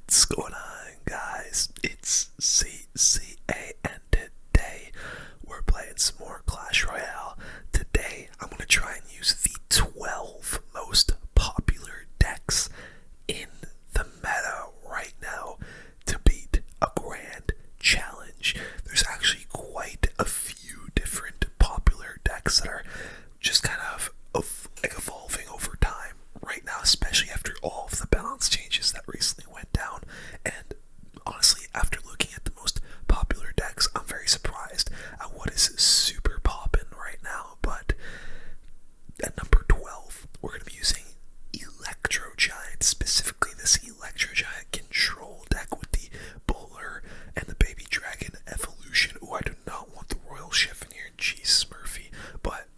What's going on, guys? It's CCA, and today we're playing some more Clash Royale. Today I'm going to try and use the 12 most popular decks in the meta right now to beat a grand challenge. There's actually quite a few different popular decks that are just kind of evolving over time right now, especially after all of the balance changes that recently went down. And honestly, after looking at the most popular decks, I'm very surprised at what is super poppin' right now. But at number 12, we're going to be using Electro Giant, specifically this Electro Giant control deck with the Bowler and the Baby Dragon evolution. Ooh, I do not want the Royal Chef in here, jeez Smurfy. But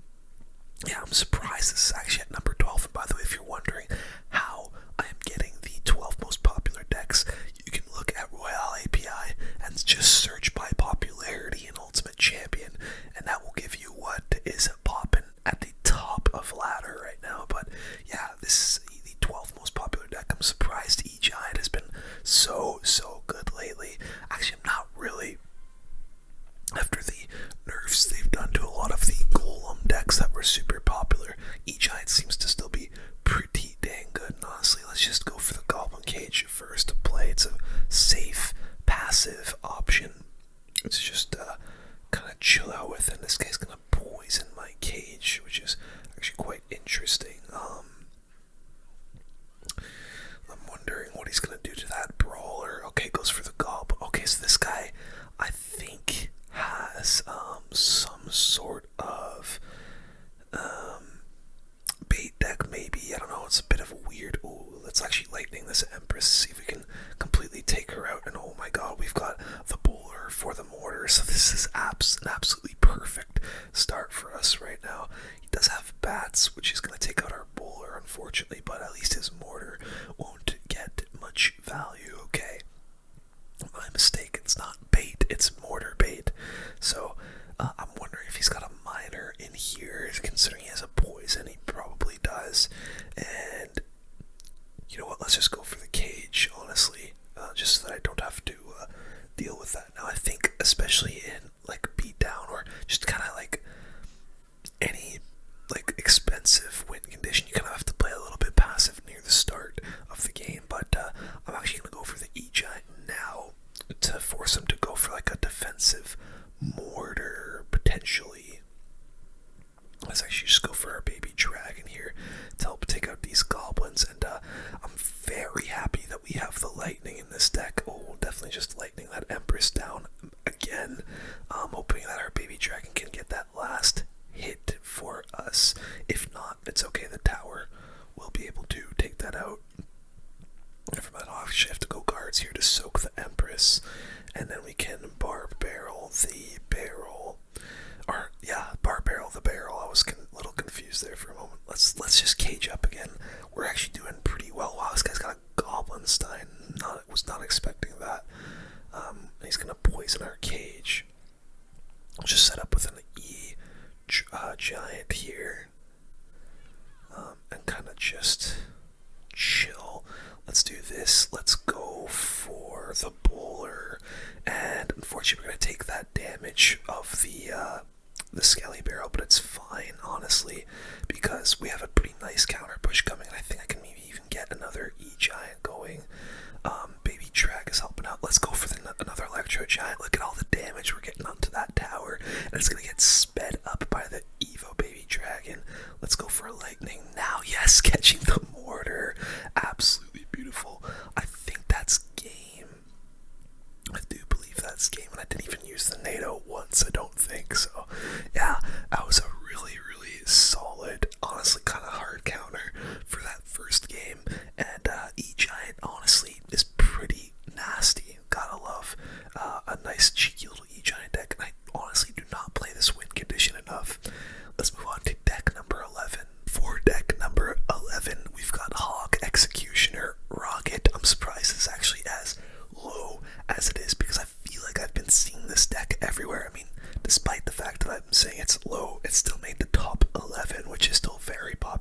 yeah, I'm surprised this is actually at number 12. And by the way, if you're wondering how I am getting the 12 most popular decks, you can look at Royale API and just search by popularity in Ultimate Champion, and that will give you what is popping at the top of ladder right now. But yeah, this is the 12 most popular deck. I'm surprised E-Giant has been so good lately. Actually, I'm not really. After the nerfs they've done to a lot of the Golem decks that were super popular, E-Giant seems to still be pretty dang good. And honestly, let's just go for the Goblin Cage first to play. It's a safe, passive option. It's just kind of chill out with. And this guy's gonna poison my cage, which is actually quite interesting. I'm wondering what he's gonna do to that Brawler. Okay, goes for the Goblin. Okay, so this guy, I think, has some sort of bait deck, maybe. I don't know, it's a bit of a weird. Ooh, let's actually lightning this Empress, see if we can completely take her out. And oh my god, we've got the Bowler for the mortar, so this is an absolutely perfect start for us right now. He does have bats, which is going to take out our Bowler, unfortunately, but at least his mortar won't get much value. Okay, my mistake, it's not bait, it's mortar bait. So I'm wondering if he's got a miner in here, considering he has a poison. He probably does. And you know what, let's just go for the cage, honestly, just so that I don't have to deal with that. Now I think, especially in like beatdown, or just kind of like any like expensive win condition, you kind of have to play a little bit passive near the start of the game. But I'm actually going to go for the E-Giant now to force him to go for like a defensive mortar, potentially. Let's actually just go for our Baby Dragon here to help take out these goblins. And I'm very happy that we have the lightning in this deck. Oh, definitely just lightning that Empress down again. Hoping that our Baby Dragon can get that last hit for us. If not, it's okay, the tower will be able to take that out. Never mind, I'll actually have to go guards here to soak the Empress, and then we can barb barrel the barrel. Or yeah, barb barrel the barrel. I was a little confused there for a moment. Let's just cage up again. We're actually doing pretty well. Wow, this guy's got a Goblinstein. Was not expecting that. He's gonna poison our cage. I'll just set up with an Giant here, and kind of just chill. Let's do this. Let's go for the Bowler, and unfortunately we're gonna take that damage of the Skelly Barrel, but it's fine, honestly, because we have a pretty nice counter push coming, and I think I can maybe even get another E-Giant going. Baby Drag is helping out. Let's go for another Electro Giant. Look at all the damage we're getting onto that tower, and it's gonna get sped up by the Evo Baby Dragon. Let's go for a lightning now. Yes, catching the mortar. Absolutely beautiful. I think that's game. I do believe that's game, and I didn't even use the NATO once, I don't think. So yeah, that was a really solid, honestly kind of hard counter for that first game. And E-Giant honestly is pretty nasty. Gotta love a nice cheeky little E-Giant deck, and I honestly do not play this win condition enough. Let's move on to deck number 11. For deck number 11, we've got Hog, Executioner, Rocket. I'm surprised it's actually as low as it is, because I feel like I've been seeing this deck everywhere. I mean, despite the fact that I'm saying it's low, it still made the top 11, which is still very popular.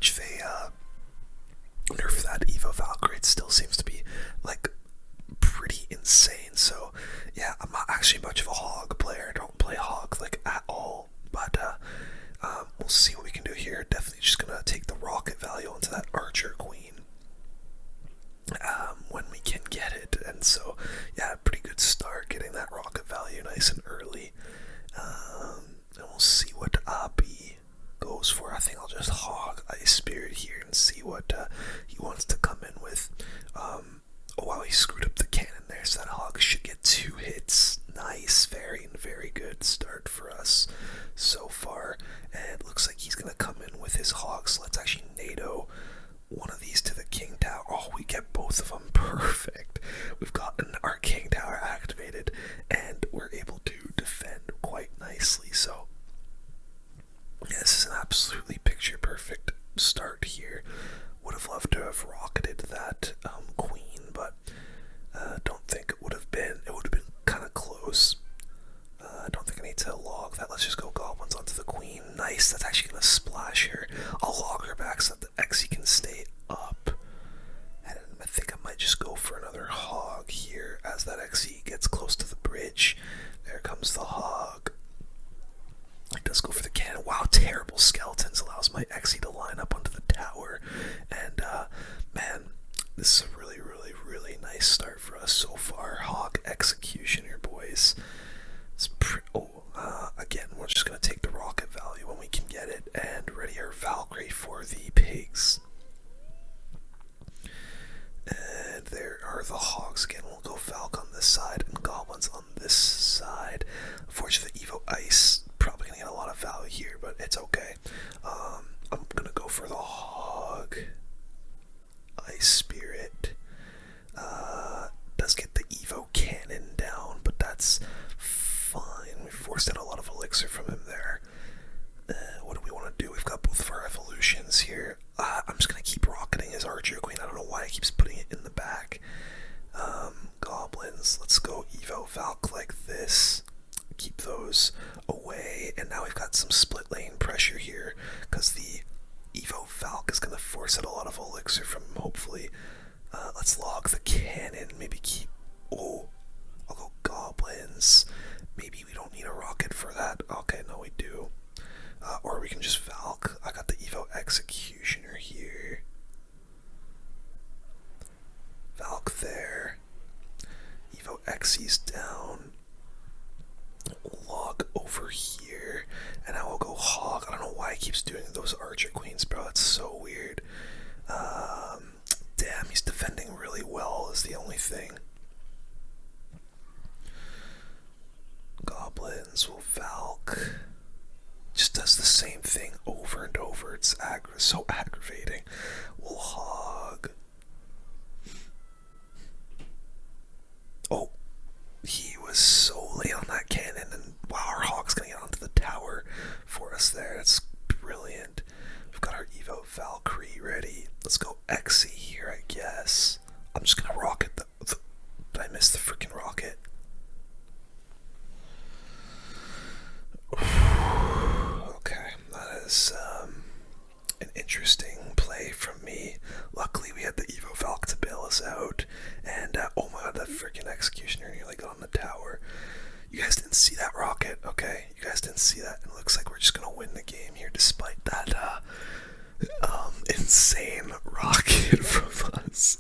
much they nerf that Evo Valkyrie. It still seems to be like pretty insane. So yeah, I'm not actually much of a hog player. I don't play hog like at all. But we'll see what we can do here. Definitely just gonna take the rocket value onto that archer queen when we can get it. And so yeah, pretty good start getting that rocket value nice and early. And we'll see what Abi goes for. I think I'll just hog Ice Spirit here and see what he wants to come in with. Oh wow, he screwed up the cannon there, so that hog should get 2 hits. Nice, very good start for us so far. And it looks like he's gonna come in with his hog, so let's actually NATO one of these to the King Tower. Oh, we get both of them. Perfect. We've gotten our King Tower activated, and we're able to defend quite nicely. So yeah, this is an absolutely picture perfect start here. Would have loved to have rocketed that queen, but don't think it would have been. It would have been kind of close. I don't think I need to log that. Let's just go goblins onto the queen. Nice. That's actually gonna splash her. I'll log her back so that the Xe can stay up. And I think I might just go for another hog here as that Xe gets close to the bridge. There comes the hog. It does go for the cannon. Wow, terrible skeletons allows my Xe to line up onto the tower. And man, this is a really nice start for us so far. Hog executioner, boys. Again, we're just gonna take the rocket value when we can get it and ready our Valkyrie for the pigs. And there are the hogs again. We'll go Valk on this side and goblins on this side. Unfortunately, Evo Ice probably gonna get a lot of value here, but it's okay. I'm gonna go for the hog. Ice Spirit. Does get the Evo cannon down, but that's fine. We forced out a lot of elixir from him there. What do we want to do? We've got both of our evolutions here. I'm just gonna keep rocketing his archer queen. I don't know why he keeps putting it in the back. Goblins. Let's go Evo Valk like this. Keep those away. And now we've got some split lane pressure here because the Evo Valk is gonna force out a lot of elixir from him, hopefully. Let's log the cannon. Maybe keep. Oh, I'll go goblins. Maybe we don't need a rocket for that. Okay, no, we do. Or we can just Valk. I got the Evo Executioner here. Valk there. Evo Xy's down. Log over here. And I will go hog. I don't know why he keeps doing those archer queens, bro. It's so weird. Damn, he's defending really well is the only thing. Goblins will Valk. Just does the same thing over and over. It's so aggravating. We'll hog. Oh, he was so late on that cannon, and wow, our hog's gonna get onto the tower for us there. That's brilliant. We've got our Evo Valkyrie ready. Let's go Xe here, I guess. I'm just gonna rocket the did I miss the freaking rocket? Okay, that is an interesting play from me. Luckily we had the Evo Valk to bail us out, and oh my god, that freaking executioner nearly got on the tower. You guys didn't see that rocket, okay? You guys didn't see that, and it looks like we're just gonna win the game here despite that insane rocket from us.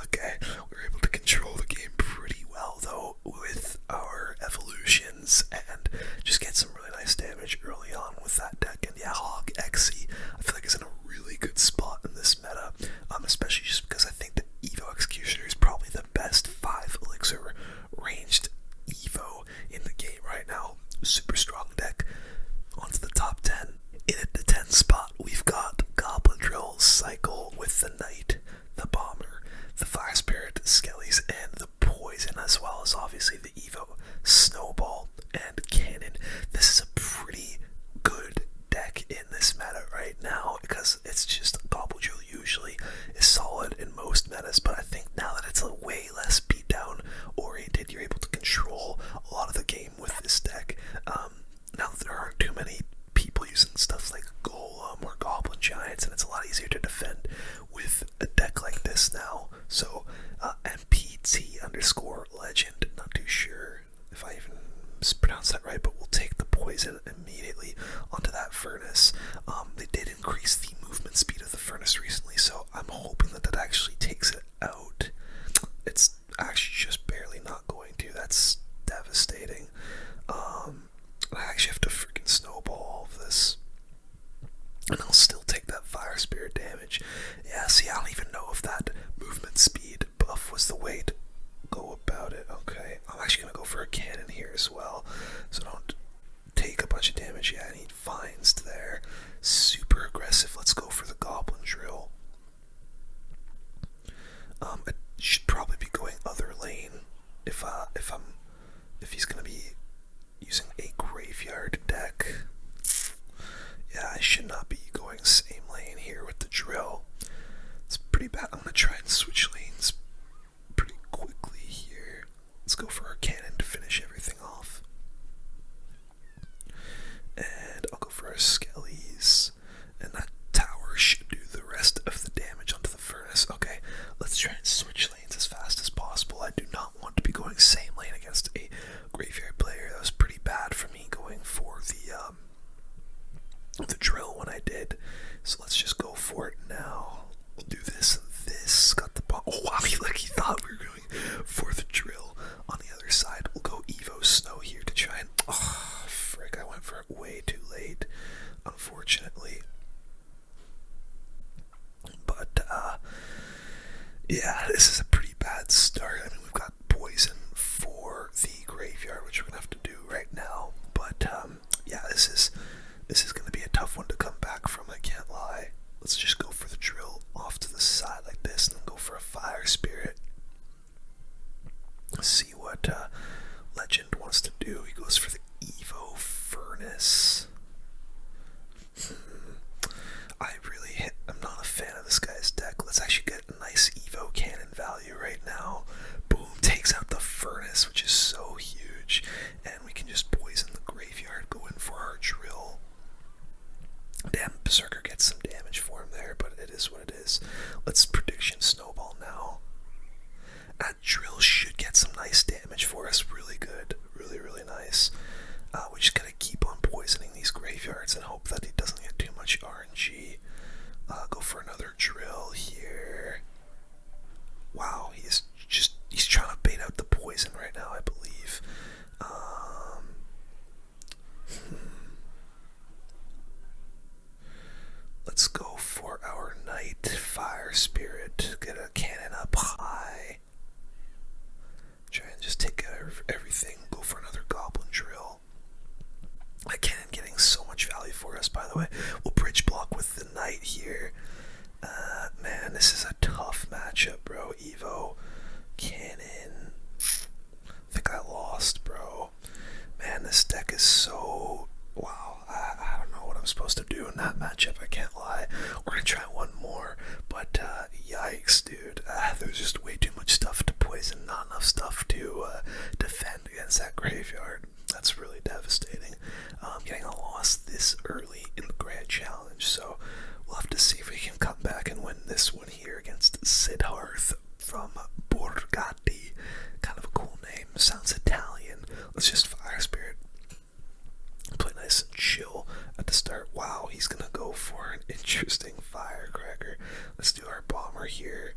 Okay, we were able to control the game pretty well though with our evolutions and just get some really nice damage early on with that deck. And yeah, Hog Xe I feel like is in a really good spot in this meta, especially just because I think the Evo Executioner is probably the best 5 elixir ranged Evo in the game right now. Super strong deck. Onto the top 10. In at the 10 spot, we've got Goblin Drill Cycle with the Knight, the Bomber, the Fire Spirit, the Skellies, and the Poison, as well as obviously the Evo Snowball and Cannon. This is a pretty good deck in this meta right now because it's just Goblin Drill usually is solid in most metas, but I think now that it's a way less beatdown oriented, you're able to control a lot of the game with this deck. Now that there aren't too many people using stuff like Golem or Goblin Giants, and it's a lot easier Yeah, this is a pretty bad start. I mean, we've got poison for the graveyard, which we're gonna have to do right now. But yeah, this is gonna be a tough one to come back from. I can't lie. Let's just go for the drill off to the side like this, and then go for a fire spirit. See what Legend wants to do. He goes for the Evo Furnace. I'm not a fan of this guy's deck. Let's actually get a nice Evo cannon value right now. Boom, takes out the Furnace, which is so huge. And we can just poison the graveyard, go in for our drill. Damn, Berserker gets some damage for him there, but it is what it is. Let's prediction snowball now. That drill should get some nice damage for us. Really good. Really, really nice. We just gotta keep on poisoning these graveyards and hope that he doesn't get too much RNG. Go for another drill here. Wow, he's trying to bait out the poison right now, I believe. Let's go for our Night Fire Spirit. Get a cannon up high. Try and just take out everything. Go for another Goblin Drill. That cannon getting so much value for us, by the way. We'll bridge block with the Knight here. Man, this is a tough matchup, bro. Evo, cannon. I think I lost, bro. Man, this deck is so... Wow, I don't know what I'm supposed to do in that matchup, I can't lie. We're gonna try one more, but yikes, dude. There's just way too much stuff to poison, not enough stuff to defend against that graveyard. That's really devastating. Getting a loss this early in the Grand Challenge, so we'll have to see if we can come back and win this one here against Siddharth from Borgatti. Kind of a cool name, sounds Italian. Let's just Fire Spirit. Play nice and chill at the start. Wow, he's gonna go for an interesting firecracker. Let's do our bomber here,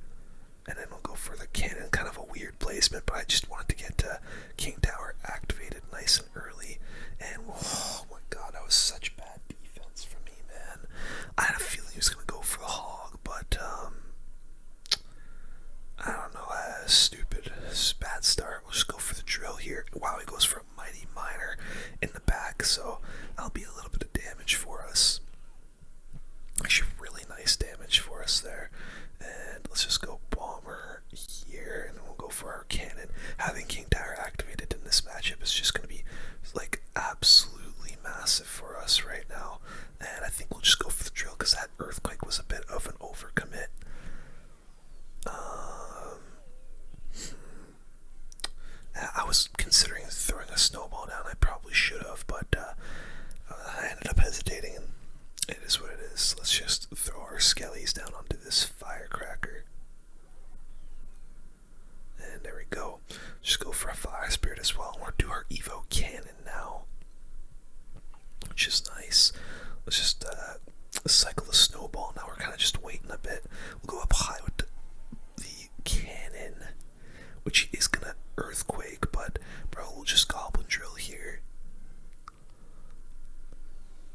and then we'll go for the cannon. Kind of a weird placement, but I just wanted to get King Tower activated nice and early. And oh my god, that was such bad defense for me, man. I had a feeling he was gonna go for the hog, but I don't know. Stupid, bad start. We'll just go for the drill here. Wow, he goes for a Mighty Miner in the back, so that'll be a little bit of damage for us. Actually, really nice damage for us there. And let's just go bomber here, and then we'll go for our cannon. Having King Tower activated in this matchup is just going to be like absolutely massive for us right now. And I think we'll just go for the drill because that earthquake was a bit of an overcommit. I was considering throwing a snowball down. I probably should have, but I ended up hesitating, and it is what it is. Let's just throw our skellies down onto this firecracker. And there we go. Just go for a fire spirit as well. And we'll do our Evo cannon now, which is nice. Let's just cycle the snowball. Now we're kind of just waiting a bit. We'll go up high with the cannon, which is gonna earthquake, but bro, we'll just Goblin Drill here.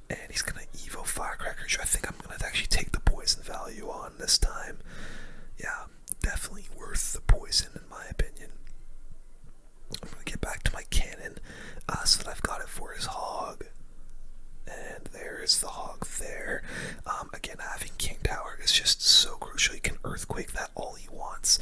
And he's gonna Evo Firecracker. I think I'm gonna actually take the poison value on this time. Yeah, definitely worth the poison in my opinion. I'm gonna get back to my cannon so that I've got it for his hog. And there's the hog there. Again, having King Tower is just so crucial. He can earthquake that all he wants.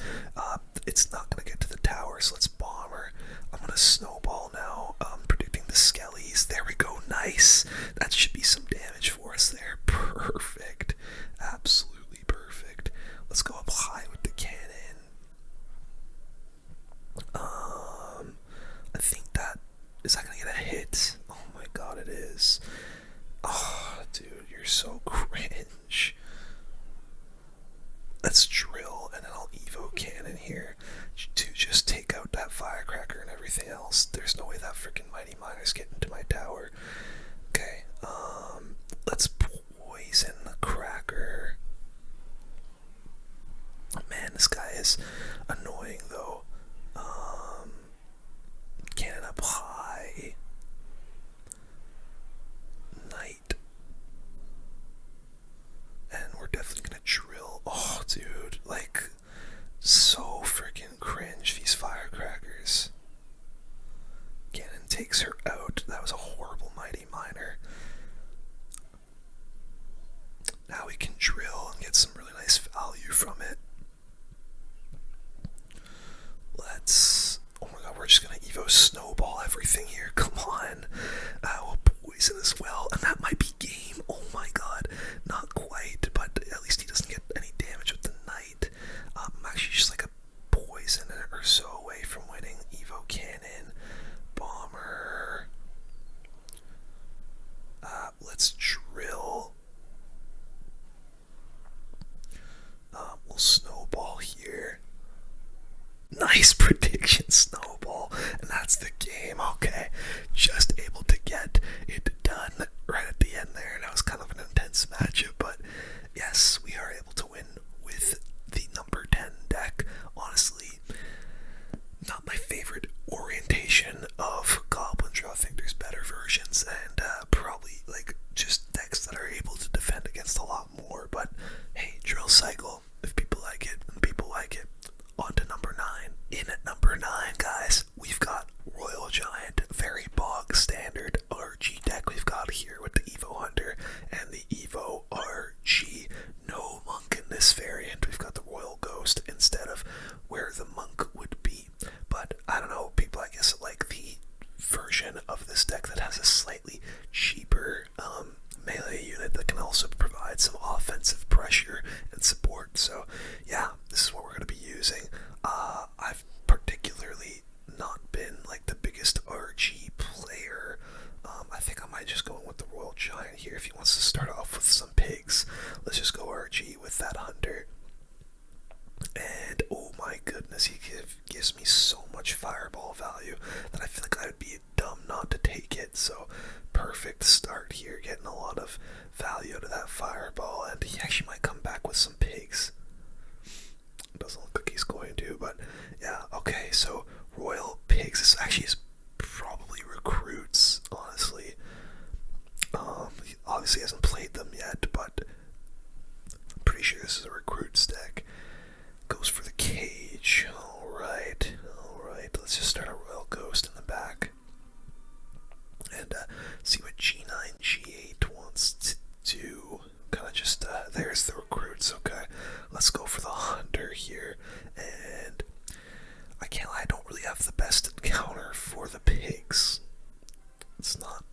It's not going to get to the tower, so let's bomber. I'm going to snowball now, predicting the skellies. There we go, nice. That should be some damage for us there. Perfect. Absolutely perfect. Let's go up high with the cannon. I think that... Is that going to get a hit? Oh my god, it is. Oh, dude, you're so cringe. Let's drill, and then I'll Evo cannon here to just take out that firecracker and everything else. There's no way that freaking Mighty Miner's getting to my tower. Okay, let's poison the cracker. Man, this guy is annoying, though. Cannon up high. Night. And we're definitely gonna drill. Oh, dude, like, nice prediction snowball, and that's the game. Okay, just able to get it done right at the end there. That was kind of an intense matchup, but yes, we are able to win with the number 10 deck. Honestly, not my favorite orientation of Goblin Draw. I think there's better versions, and probably like just decks that are able to defend against a lot more. But hey, Drill Cycle, if people like it, and people like it. On to number 9. In at number 9, guys, we've got Royal Giant, very bog standard RG deck we've got here with the Evo Hunter and the Evo RG. No monk in this variant. We've got the Royal Ghost instead of where the monk would be. But I don't know, people I guess like the version of this deck that has a slightly cheaper melee unit that can also provide some offensive pressure and support. So yeah, this is what we're going to be using. I've particularly not been like the biggest RG player. I think I might just go in with the Royal Giant here if he wants to start off with some pigs. Let's just go RG with that Hunter. And oh my goodness, he gives me so much fireball value that I feel like I would be dumb not to take it. So perfect start here, getting a lot of value out of that fireball, and he actually might come back with some pigs. Doesn't look like he's going to, but yeah, okay, so Royal Pigs, this actually is probably recruits, honestly. He obviously hasn't played them yet, but I'm pretty sure this is a recruits deck. Goes for the cage. Alright, let's just start a Royal Ghost in the back. And see what G9, G8 wants to do. Kind of just, there's the recruits, okay. Let's go for the Hunter here. And I can't lie, I don't really have the best counter for the pigs. It's not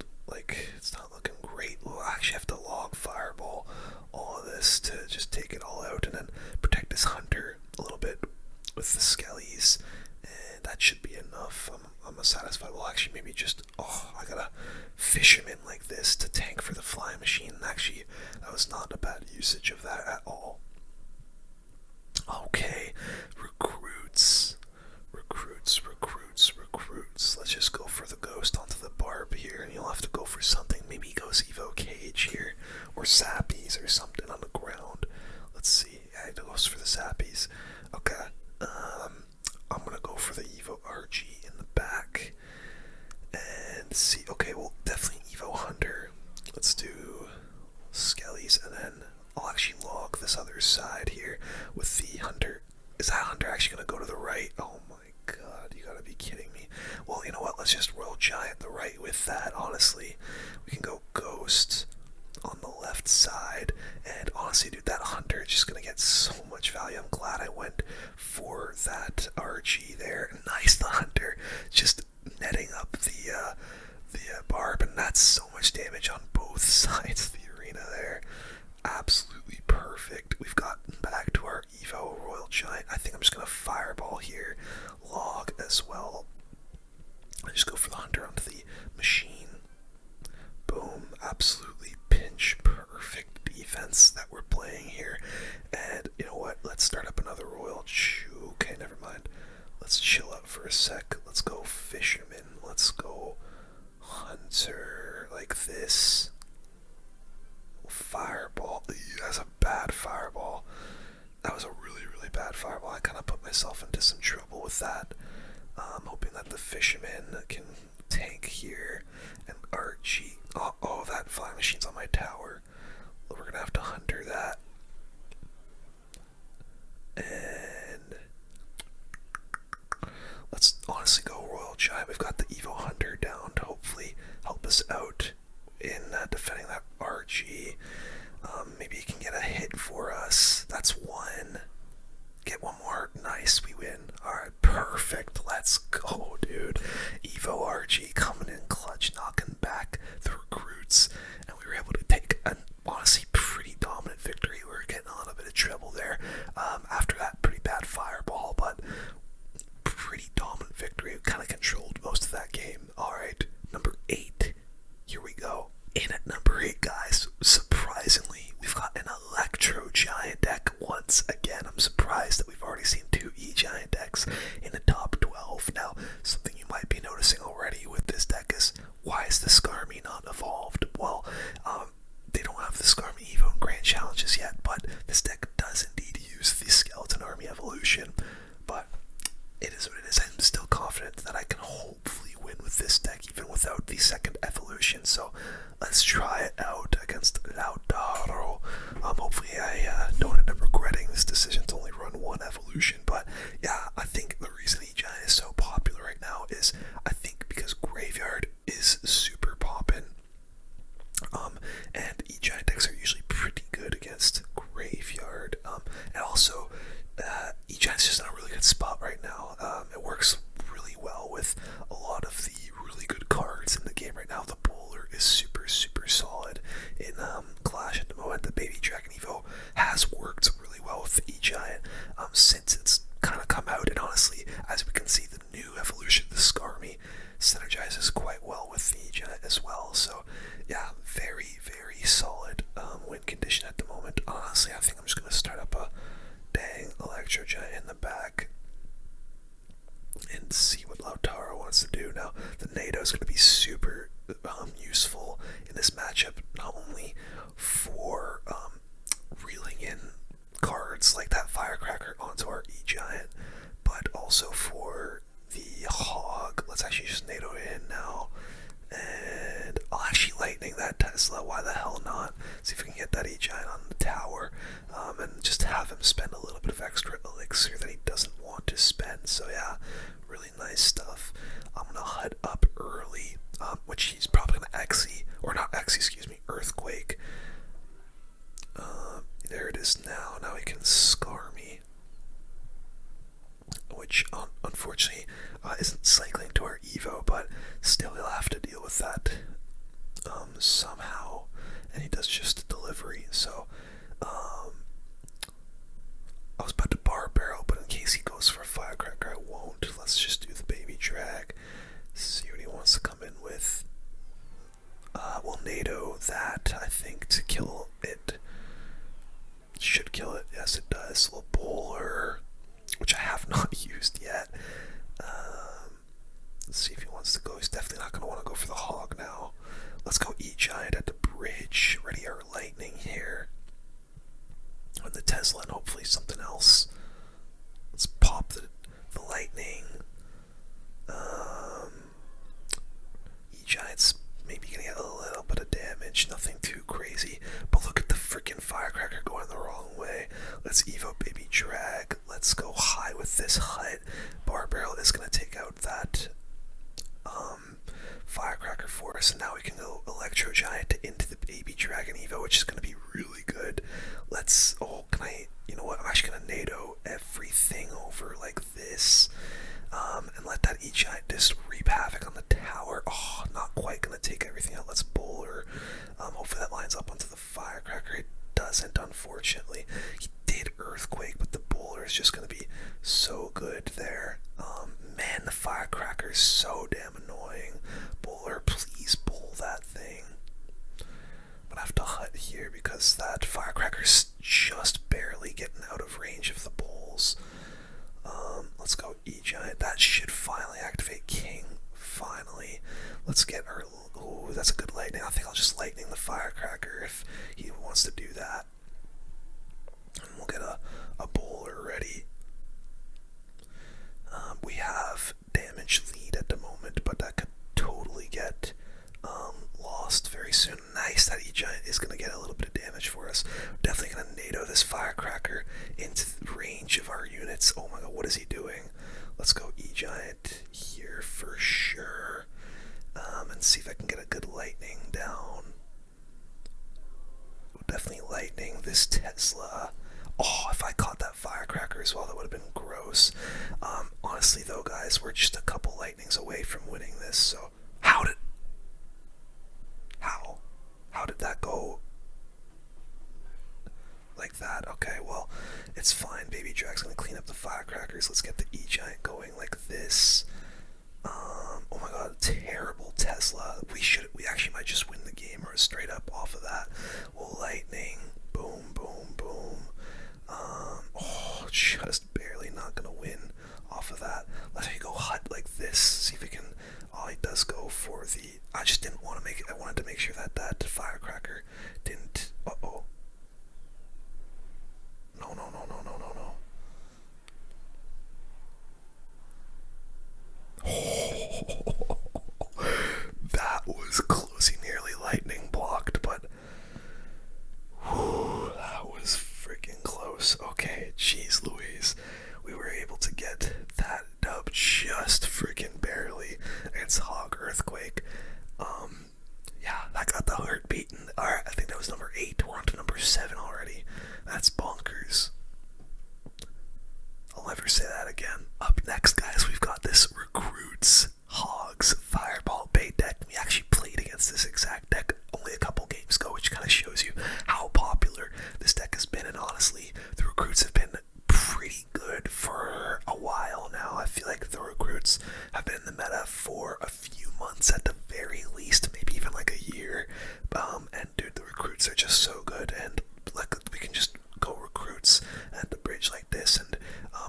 looking great. We'll actually have to log fireball all of this to just take it all out and then protect this Hunter a little bit with the skellies, and that should be enough. I'm satisfied. Well, actually, maybe just I gotta fish him in like this to tank for the flying machine. Actually, that was not a bad usage of that at all. Okay, recruits. Let's just go for the Ghost onto the Barb here, and you'll have to go for something. Maybe he goes Evo Cage here, or Zappies or something on the ground. Let's see. Yeah, he goes for the Zappies. Okay. I'm gonna go for the Evo RG in the back and see. Okay, well, definitely Evo Hunter. Let's do Skellies, and then I'll actually log this other side here with the Hunter. Is that Hunter actually gonna go to the right? Oh my god, you gotta be kidding me. Well, you know what? Let's just Royal Giant the right with that. Honestly, we can go Ghost on the left side, and honestly, dude, that Hunter is just gonna get so much value. I'm glad I went for that RG there. Nice, the Hunter just netting up the Barb, and that's so much damage on both sides of the arena there. Absolutely perfect. We've gotten back to our Evo Royal Giant. I think I'm just gonna fireball here, log as well. I just go for the Hunter onto the machine. Boom, absolutely pinch perfect defense that we're playing here. And you know what? Let's start up another Royal Okay, never mind. Let's chill out for a sec. Let's go Fisherman. Let's go Hunter like this. Fireball. That's a bad fireball. That was a really, really bad fireball. I kind of put myself into some trouble with that. I'm hoping that the Fisherman can tank here. And RG. Oh, that flying machine's on my tower. We're gonna have to Hunter that. And let's honestly go Royal Giant. We've got the Evo Hunter down to hopefully help us out in defending that RG. Maybe he can get a hit for us. That's one. Get one more. Nice, we win. Alright, perfect. Let's go, dude. Evo RG coming in clutch, knocking back the recruits, and we were able to take an honestly pretty dominant victory. We were getting a little bit of trouble there after that pretty bad fireball, but pretty dominant victory. We kind of controlled most of that game. Alright, number 8. Here we go. In at number 8, guys, surprisingly, we've got an Electro Giant deck once again. I'm surprised that we've already seen 2 E-Giant decks in the top this decision to only run one evolution. But yeah, I think the reason E-Giant is so popular right now is I think because Graveyard is super poppin'. And E-Giant decks are usually pretty good against Graveyard. And also, E-Giant's just in a really good spot right now. It works really well with a lot of the really good cards in the game right now. The Bowler is super, super solid in Clash at the moment. The Baby Dragon Evo has worked really well with E-Giant since it's kind of come out. And honestly, as we can see, the new evolution, the Skarmy, synergizes quite well with the E-Giant as well. So yeah, very, very solid win condition at the moment. Honestly, I think I'm just going to start up a dang Electro Giant in the back and see what Lautaro wants to do. Now, the NATO is going to be super useful in this matchup, not only for reeling in cards like that Firecracker onto our E-Giant, but also for the Hog. Let's actually just NATO in now. And I'll actually Lightning that Tesla, why the hell not? See if we can get that E-Giant on the tower, and just have him spend a little bit of extra elixir that he doesn't want to spend. So yeah, really nice stuff. I'm gonna HUD up early, which he's probably gonna Xe, or not Xe, excuse me, Earthquake. There it is now. Now he can scar me, which unfortunately isn't cycling to our Evo, but still he'll have to deal with that somehow, and he does just a delivery. So I was about to bar barrel, but in case he goes for a Firecracker, I won't. Let's just do the Baby Drag, see what he wants to come in with. We'll NATO that, I think, to kill it. Should kill it, yes it does. Little Bowler, which I have not used yet. Let's see if he wants to go. He's definitely not going to want to go for the Hog now. Let's go E-Giant at the bridge. Ready our Lightning here. And the Tesla and hopefully something else. Let's pop the Lightning. E-Giant's maybe going to get a little bit of damage. Nothing too crazy. But look at the freaking Firecracker going the wrong way. Let's Evo Baby Drag. Let's go high with this HUD. Bar Barrel is going to take out that Firecracker for us, and now we can go Electro Giant into the Baby Dragon Evo, which is going to be really good. Let's, you know what, I'm actually going to NATO everything over like this, and let that E-Giant just reap havoc on the tower. Oh, not quite going to take everything out. Let's Bowler. Hopefully that lines up onto the Firecracker. It doesn't, unfortunately. He did Earthquake, but the Bowler is just going to be so good there. Man, the Firecracker is so damn annoying. Bowler, please bowl that thing. I'm gonna have to HUD here because that Firecracker's just barely getting out of range of the bowls. Let's go E-Giant. That should finally activate King. Finally. Let's get our... Oh, that's a good Lightning. I think I'll just Lightning the Firecracker if he wants to do that. And we'll get a Bowler ready. We have damage lead at the moment, but that could totally get lost very soon. Nice, that E-Giant is going to get a little bit of damage for us. Definitely going to NATO this Firecracker into the range of our units. Oh my god, what is he doing? Let's go E-Giant here for sure. And see if I can get a good Lightning down. Definitely Lightning this Tesla. Oh, if I caught that Firecracker as well, that would have been gross. Honestly though, guys, we're just a couple Lightnings away from winning this, so... How did that go like that? Okay, well, it's fine. Baby Drag's gonna clean up the Firecrackers. Let's get the E-Giant going like this. Oh my god, terrible Tesla. We actually might just win the game or straight up off of that. Well, Lightning. Boom, boom, boom. Oh, just barely not gonna win off of that. Let's go HUD like this. See if we can. Oh, he does go for the. I just didn't want to make it. I wanted to make sure that that Firecracker didn't. Uh-oh. No, no, no, no, no, no, no. Oh, that was close. He nearly Lightning blocked, but whew, Jeez Louise. We were able to get that dub just freaking barely against Hog Earthquake. Yeah, I got the heart beaten. Alright, I think that was number 8. We're on to number 7 already. That's bonkers. I'll never say that again. Up next, guys, we've got this Recruits Hogs Fireball bait deck. We actually played against this exact deck only a couple games ago, which kind of shows you how popular this deck has been. And honestly, the Recruits have been pretty good for a while now. I feel like the Recruits have been in the meta for a few months at the very least, maybe even like a year. And dude, the Recruits are just so good, and like we can just go Recruits at the bridge like this, and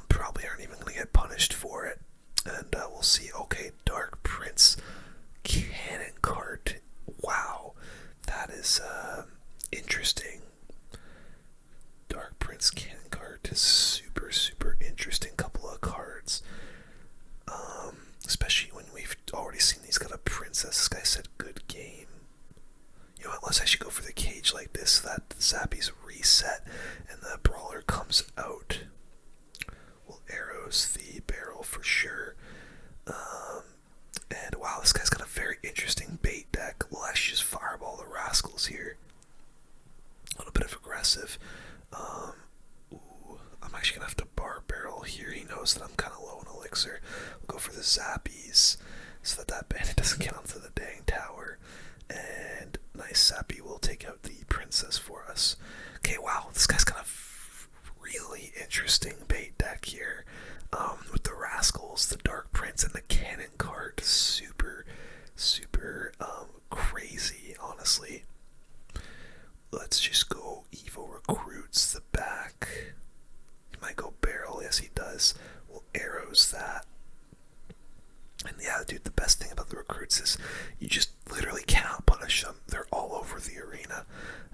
probably aren't even going to get punished for it. And we'll see. Okay, Dark Prince Cannon Cart. Wow, that is interesting. Dark Prince Cannon Cart is super, super interesting couple of cards. Especially when we've already seen he's got a princess. This guy said good game. You know what, let's actually go for the cage like this so that the Zappy's reset and the brawler comes out. We'll arrows the barrel for sure. And wow, this guy's got a very interesting bait deck. We'll actually just fireball the rascals here. A little bit of aggressive. Ooh, I'm actually gonna have to bar barrel here. He knows that I'm kind of low on elixir. We'll go for the zappies so that that bandit doesn't get onto the dang tower. And nice, Zappy will take out the princess for us. Okay, wow, this guy's got a really interesting bait deck here. With the rascals, the Dark Prince, and the Cannon Cart. Super, super crazy, honestly. Let's just go Evo Recruits the back. He might go barrel, yes he does. We'll arrows that. And yeah, dude, the best thing about the Recruits is you just literally cannot punish them. They're all over the arena.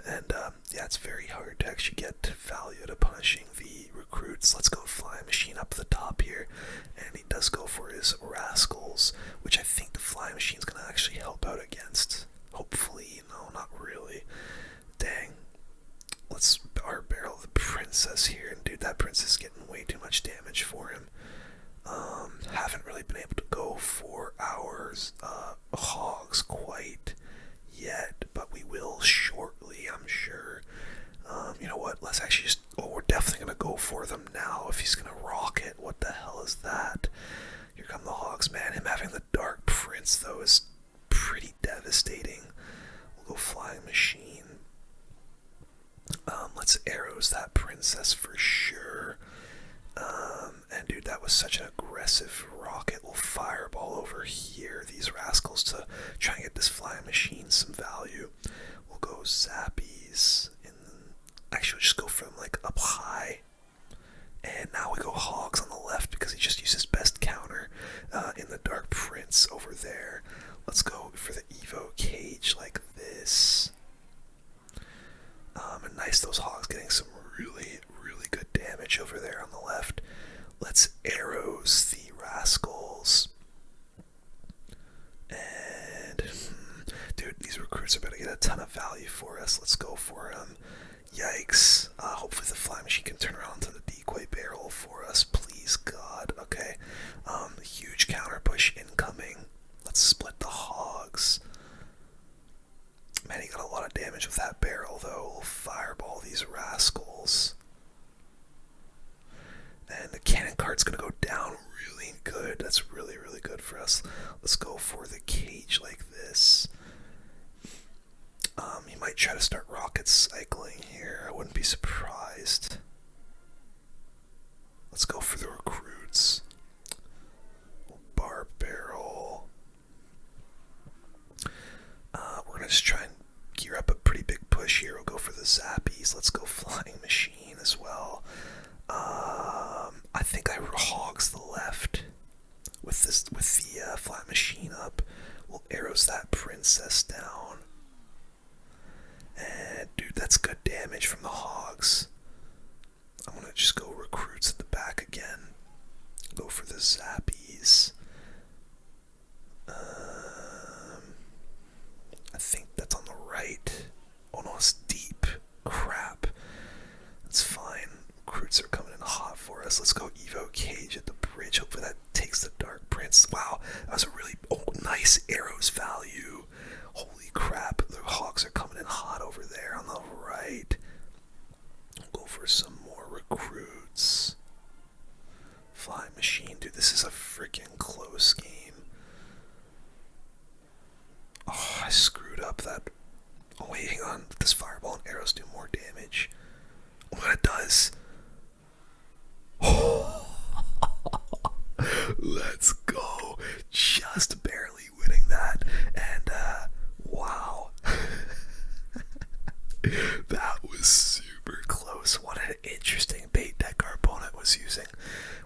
And yeah, it's very hard to actually get value out of punishing the Recruits. Let's go Flying Machine up the top here. And he does go for his rascals, which I think the Flying Machine's going to actually help out against. Hopefully, no, not really. Dang. Let's barrel the princess here. And dude, that princess is getting way too much damage for him. Haven't really been able to go for our hogs quite yet, but we will shortly, I'm sure. You know what, let's actually just, we're definitely going to go for them now if he's going to rock it. What the hell is that? Here come the hogs, man. Him having the Dark Prince, though, is pretty devastating. We'll go Flying Machine. Let's arrows that princess for sure. And dude, that was such an aggressive rocket. We'll fireball over here these rascals to try and get this Flying Machine some value. We'll go Zappies, and actually we'll just go from like up high. And now we go Hogs on the left because he just used his best counter in the Dark Prince over there. Let's go for the Evo cage like this. And nice, those Hogs getting some really, really good damage over there on the left. Let's arrows the rascals. And dude, these Recruits are about to get a ton of value for us. Let's go for yikes. Hopefully the Flying Machine can turn around to the decoy barrel for us, please God. Okay, huge counter push incoming. Let's split the Hogs. Man, he got a lot of damage with that barrel though. We'll fireball these rascals. And the Cannon Cart's gonna go down really good. That's really, really good for us. Let's go for the cage like this. He might try to start rocket cycling here. I wouldn't be surprised. Let's go for the Recruits. Bar barrel. We're gonna just try and gear up a pretty big push here. We'll go for the Zappies. Let's go Flying Machine as well. I think I hogs the left with the Flying Machine up. We'll arrows that princess down. And dude, that's good damage from the Hogs. I'm gonna just go Recruits at the back again. Go for the Zappies. I think that's on the right. Oh no, it's deep. Crap. That's fine. Recruits are coming in hot. does. Let's go Evo Cage at the bridge. Hopefully that takes the Dark Prince. Wow, that was a really nice arrows value. Holy crap, the Hawks are coming in hot over there on the right. We'll go for some more recruits. Flying Machine, dude, this is a freaking close game. Oh, I screwed up that. Oh wait, hang on. Does Fireball and arrows do more damage? Oh my god, it does. Oh, let's go. Just barely winning that. And, wow. That was super close. What an interesting bait deck our opponent was using.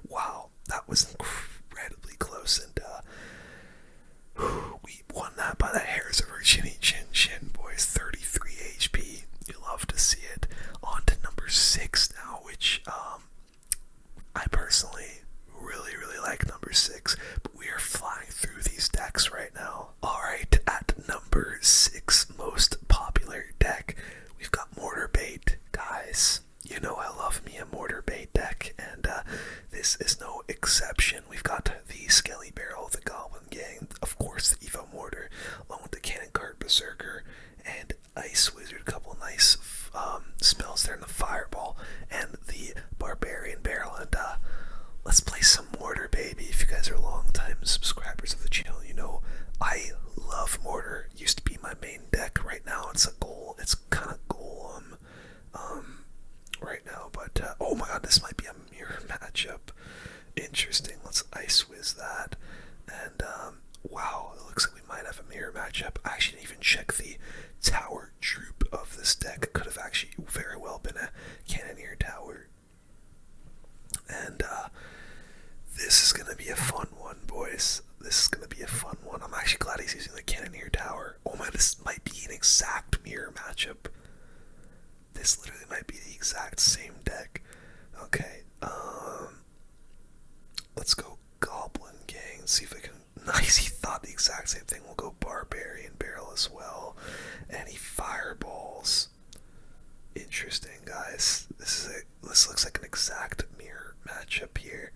Wow, that was incredibly close. And, we won that by the hairs of our chinny chin chin, boys. 33 HP. You love to see it. On to number 6 now, which, I personally really like number 6, but we are flying through these decks right now. Alright, at number 6 most popular deck, we've got Mortar Bait. Guys, you know I love me a Mortar Bait deck, and this is no exception. We've got the Skelly Barrel, the Goblin Gang, of course the Evo Mortar, along with the Cannon Cart Berserker, and Ice Wizard, a couple nice spells there in the Fireball, and the Barbarian Barrel. And let's play some Mortar, baby. If you guys are long-time subscribers of the channel, you know I love Mortar. It used to be my main deck. Right now it's a goal. It's kind of Golem right now, but oh my god, this might be a mirror matchup. Interesting. Let's Ice Wiz that, and wow, it looks like we might have a mirror matchup. I actually didn't even check the tower droop of this deck. It could have actually very well been a Cannoneer Tower. And this is going to be a fun one, boys. This is going to be a fun one. I'm actually glad he's using the Cannoneer Tower. Oh my, this might be an exact mirror matchup. This literally might be the exact same deck. Okay, let's go Goblin Gang. See if I can. Nice, he thought the exact same thing. We'll go Barbarian Barrel as well. And he fireballs. Interesting, guys. This looks like an exact mirror matchup here.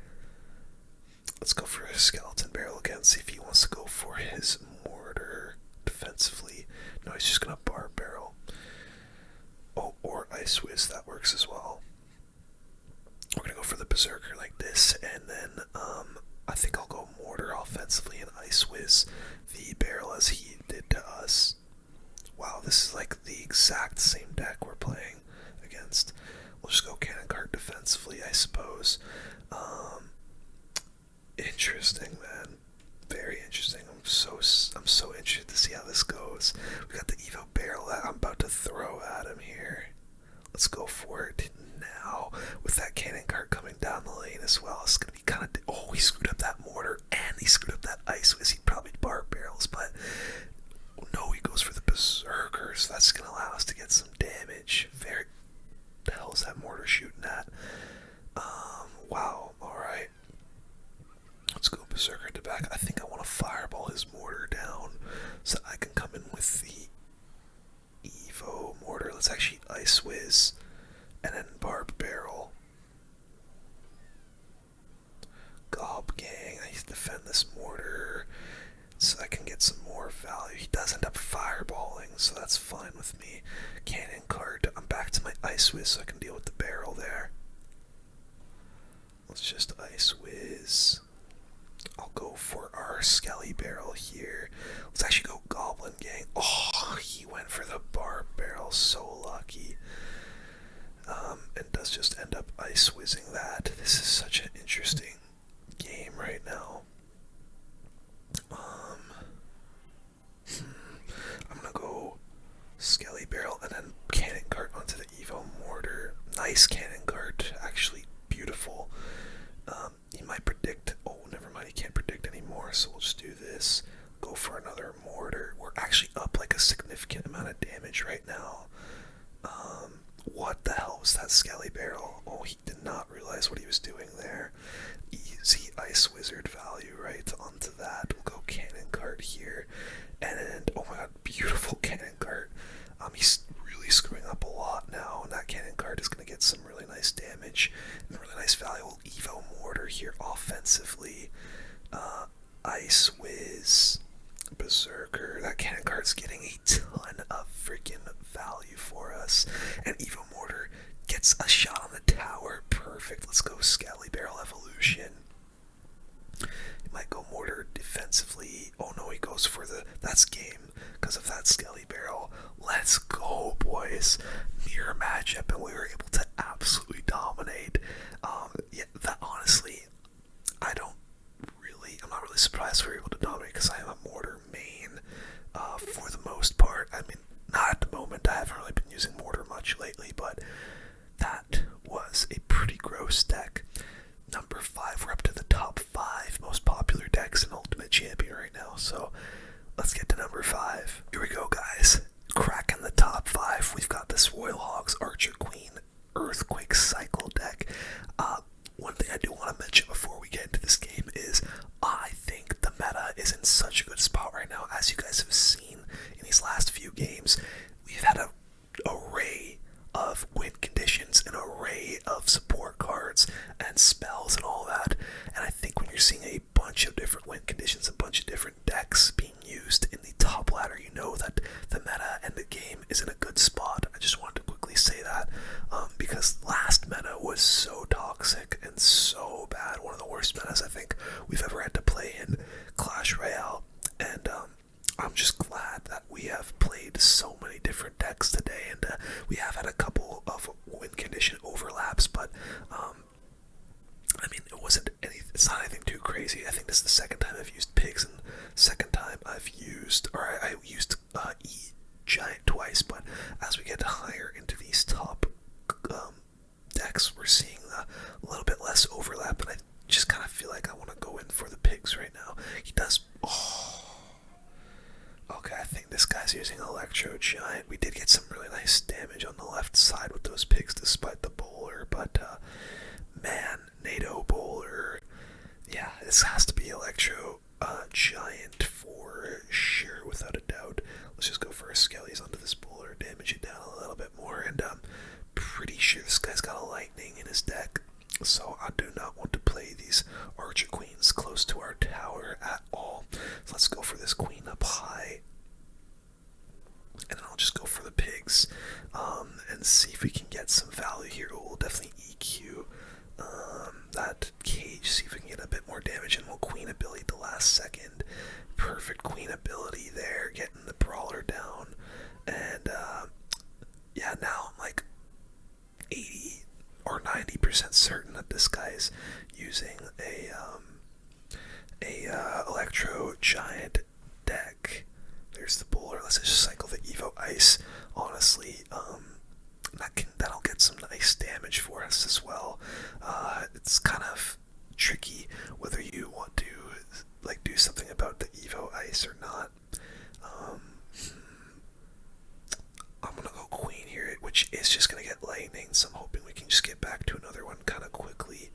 Let's go for a Skeleton Barrel again. See if he wants to go for his Mortar defensively. No, he's just gonna Barb Barrel. Oh, or Ice Wiz. That works as well. We're gonna go for the Berserker like this, and then I think I'll go Mortar offensively and Ice Wiz the barrel as he did to us. Wow, this is like the exact same deck we're playing against. We'll just go Cannon Cart defensively, I suppose. Interesting, man. Very interesting. I'm so interested to see how this goes. We got the Evo Barrel that I'm about to throw at him here. Let's go for it now. With that Cannon Cart coming down the lane as well, it's gonna be kind of. Oh, he screwed up that Mortar and he screwed up that Ice Wiz. He probably Barb Barrels, but no, he goes for the Berserker, so that's gonna allow us to get some damage. Very. The hell is that Mortar shooting at? Wow. All right. Let's go Berserker at the back. I think I want to Fireball his Mortar down so I can come in with the Evo Mortar. Let's actually Ice Wiz and then Barb Barrel. Gob Gang. I need to defend this Mortar so I can get some more value. He does end up fireballing, so that's fine with me. Cannon Cart. I'm back to my Ice Wiz so I can deal with the barrel there. Let's just Ice Wiz. I'll go for our Skelly Barrel here. Let's actually go Goblin Gang. Oh, he went for the Barb Barrel. So lucky. And does just end up Ice Wizzing that. This is such an interesting game right now. I'm gonna go Skelly Barrel and then Cannon Cart onto the Evo Mortar. Nice Cannon Cart. Actually beautiful. He might predict. Oh, never mind. He can't predict anymore. So we'll just do this. Go for another Mortar. We're actually up like a significant amount of damage right now. What the hell was that Skelly Barrel? Oh, he did not realize what he was doing there. Easy Ice Wizard value right onto that. We'll go Cannon Cart here. And, oh my god, beautiful Cannon Cart. He's really screwing up a lot now, and that Cannon Cart is going to get some really nice damage and really nice nice value. Evo Mortar here offensively. Ice Wiz, Berserker. That cannon card's getting a ton of freaking value for us. And Evo Mortar gets a shot on the tower. Perfect. Let's go Skelly Barrel Evolution. He might go Mortar defensively. Oh no, he goes for the... That's game because of that Skelly Barrel. Let's go, boys. Mirror matchup, and we were able to absolutely dominate. Yeah, that honestly, I'm not really surprised we were able to dominate because I am a Mortar main for the most part. I mean, not at the moment. I haven't really been using Mortar much lately, but that was a pretty gross deck. Number 5, we're up to the top 5 most popular decks in Ultimate Champion right now, so let's get to number 5. Here we go, guys. Cracking the top 5, we've got this Royal Hogs Archer Queen Earthquake Cycle deck. One thing I do want to mention before we get into this game is I think the meta is in such a good spot right now. As you guys have seen in these last few games, we've had an array of win conditions, an array of support cards and spells and all that. And I think when you're seeing a bunch of different win conditions, a bunch of different decks being used in the top ladder, you know that the meta and the game is in a good spot. I just wanted to quickly say that because last meta was so toxic and so bad. One of the worst metas I think we've ever had to play in Clash Royale. And I'm just glad that we have played so many different decks today, and we have had a couple of win condition overlaps, but I mean, it's not anything too crazy. I think this is the second time I've used pigs, and second time I used E-Giant twice, but as we get higher into these top decks, we're seeing a little bit less overlap, and I just kind of feel like I want to go in for the pigs right now. He does... Okay, I think this guy's using Electro Giant. We did get some really nice damage on the left side with those pigs despite the bowler, but man, NATO bowler. Yeah, this has to be Electro Giant for sure, without a doubt. Let's just go for our Skellies onto this bowler, damage it down a little bit more, and I'm pretty sure this guy's got a lightning in his deck, so I do not want to play these Archer Queens close to our tower at all. So let's go for this Queen up high, and then I'll just go for the pigs and see if we can get some value here. We'll definitely EQ that cage, see if we can get a bit more damage, and we'll Queen ability the last second. Perfect Queen ability there, getting the brawler down, and yeah, now I'm like 80 or 90% certain that this guy is using a Electro Giant deck. There's the bowler. Let's just cycle the Evo Ice. Honestly, that'll get some nice damage for us as well. It's kind of tricky whether you want to like do something about the Evo Ice or not. I'm gonna go Queen here, which is just gonna get lightning, so I'm hoping we can just get back to another one kind of quickly.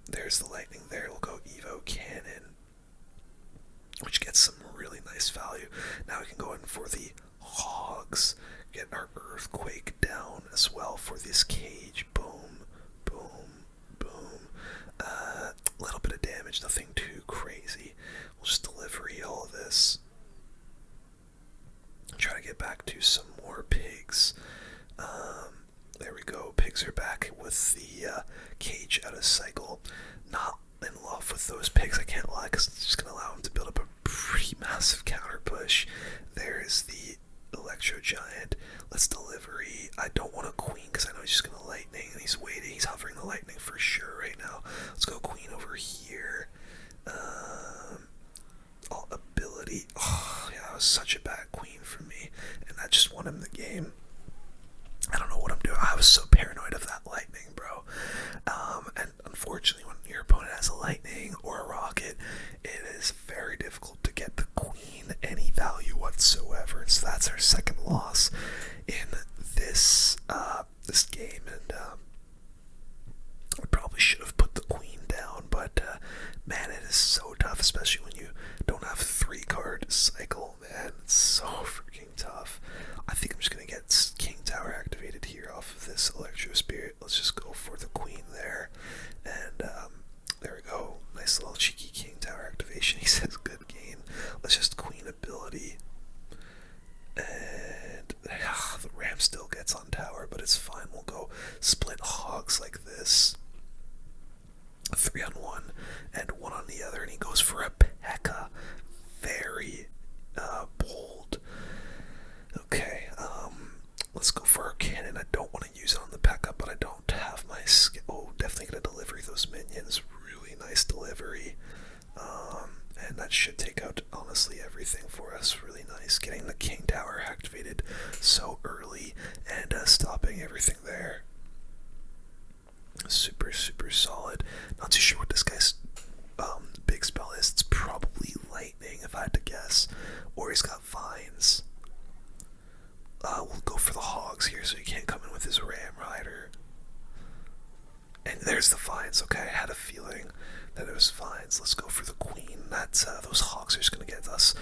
There's the lightning there. We'll go Evo Cannon, which gets some really nice value. Now we can go in for the Hogs, get our Earthquake down as well for this cage. Boom, boom, boom. A little bit of damage, nothing too crazy. We'll just delivery all of this. Try to get back to some more pigs. There we go. Pigs are back with the cage out of cycle. Not in love with those pigs, I can't lie, because it's just going to allow them to build up a pretty massive counter push. There's the Electro Giant. Let's delivery. I don't want a Queen because I know he's just going to lightning, and he's waiting. He's hovering the lightning for sure right now. Let's go Queen over here. All ability. Oh, yeah, that was such a bad Queen for me, and that just won him the game. I don't know what I'm doing. I was so paranoid of that lightning, bro. And unfortunately, when your opponent has a lightning or a rocket, it is very difficult to get the Queen any value whatsoever. And so that's our second loss in this game. And I probably should have put the Queen down, but man, it is so tough, especially when you don't have 3-card cycle. Man, it's so freaking tough. I think I'm just gonna get King Tower activated here off of this Electro Spirit. Let's just like this. 3 on one and 1 on the other, and he goes for a P.E.K.K.A. Very bold. Okay, let's go for our cannon. I don't want to use it on the P.E.K.K.A, but I don't have my skill. Oh, definitely gonna delivery those minions. Really nice delivery. And that should take out, honestly, everything for us. Really nice. Getting the King Tower activated so early and stopping everything there. Super, super solid. Not too sure what this guy's big spell is. It's probably lightning, if I had to guess. Or he's got vines. We'll go for the hogs here so he can't come in with his ram rider. And there's the vines. Okay, I had a feeling that it was vines. Let's go for the queen. That's those hogs are just gonna get us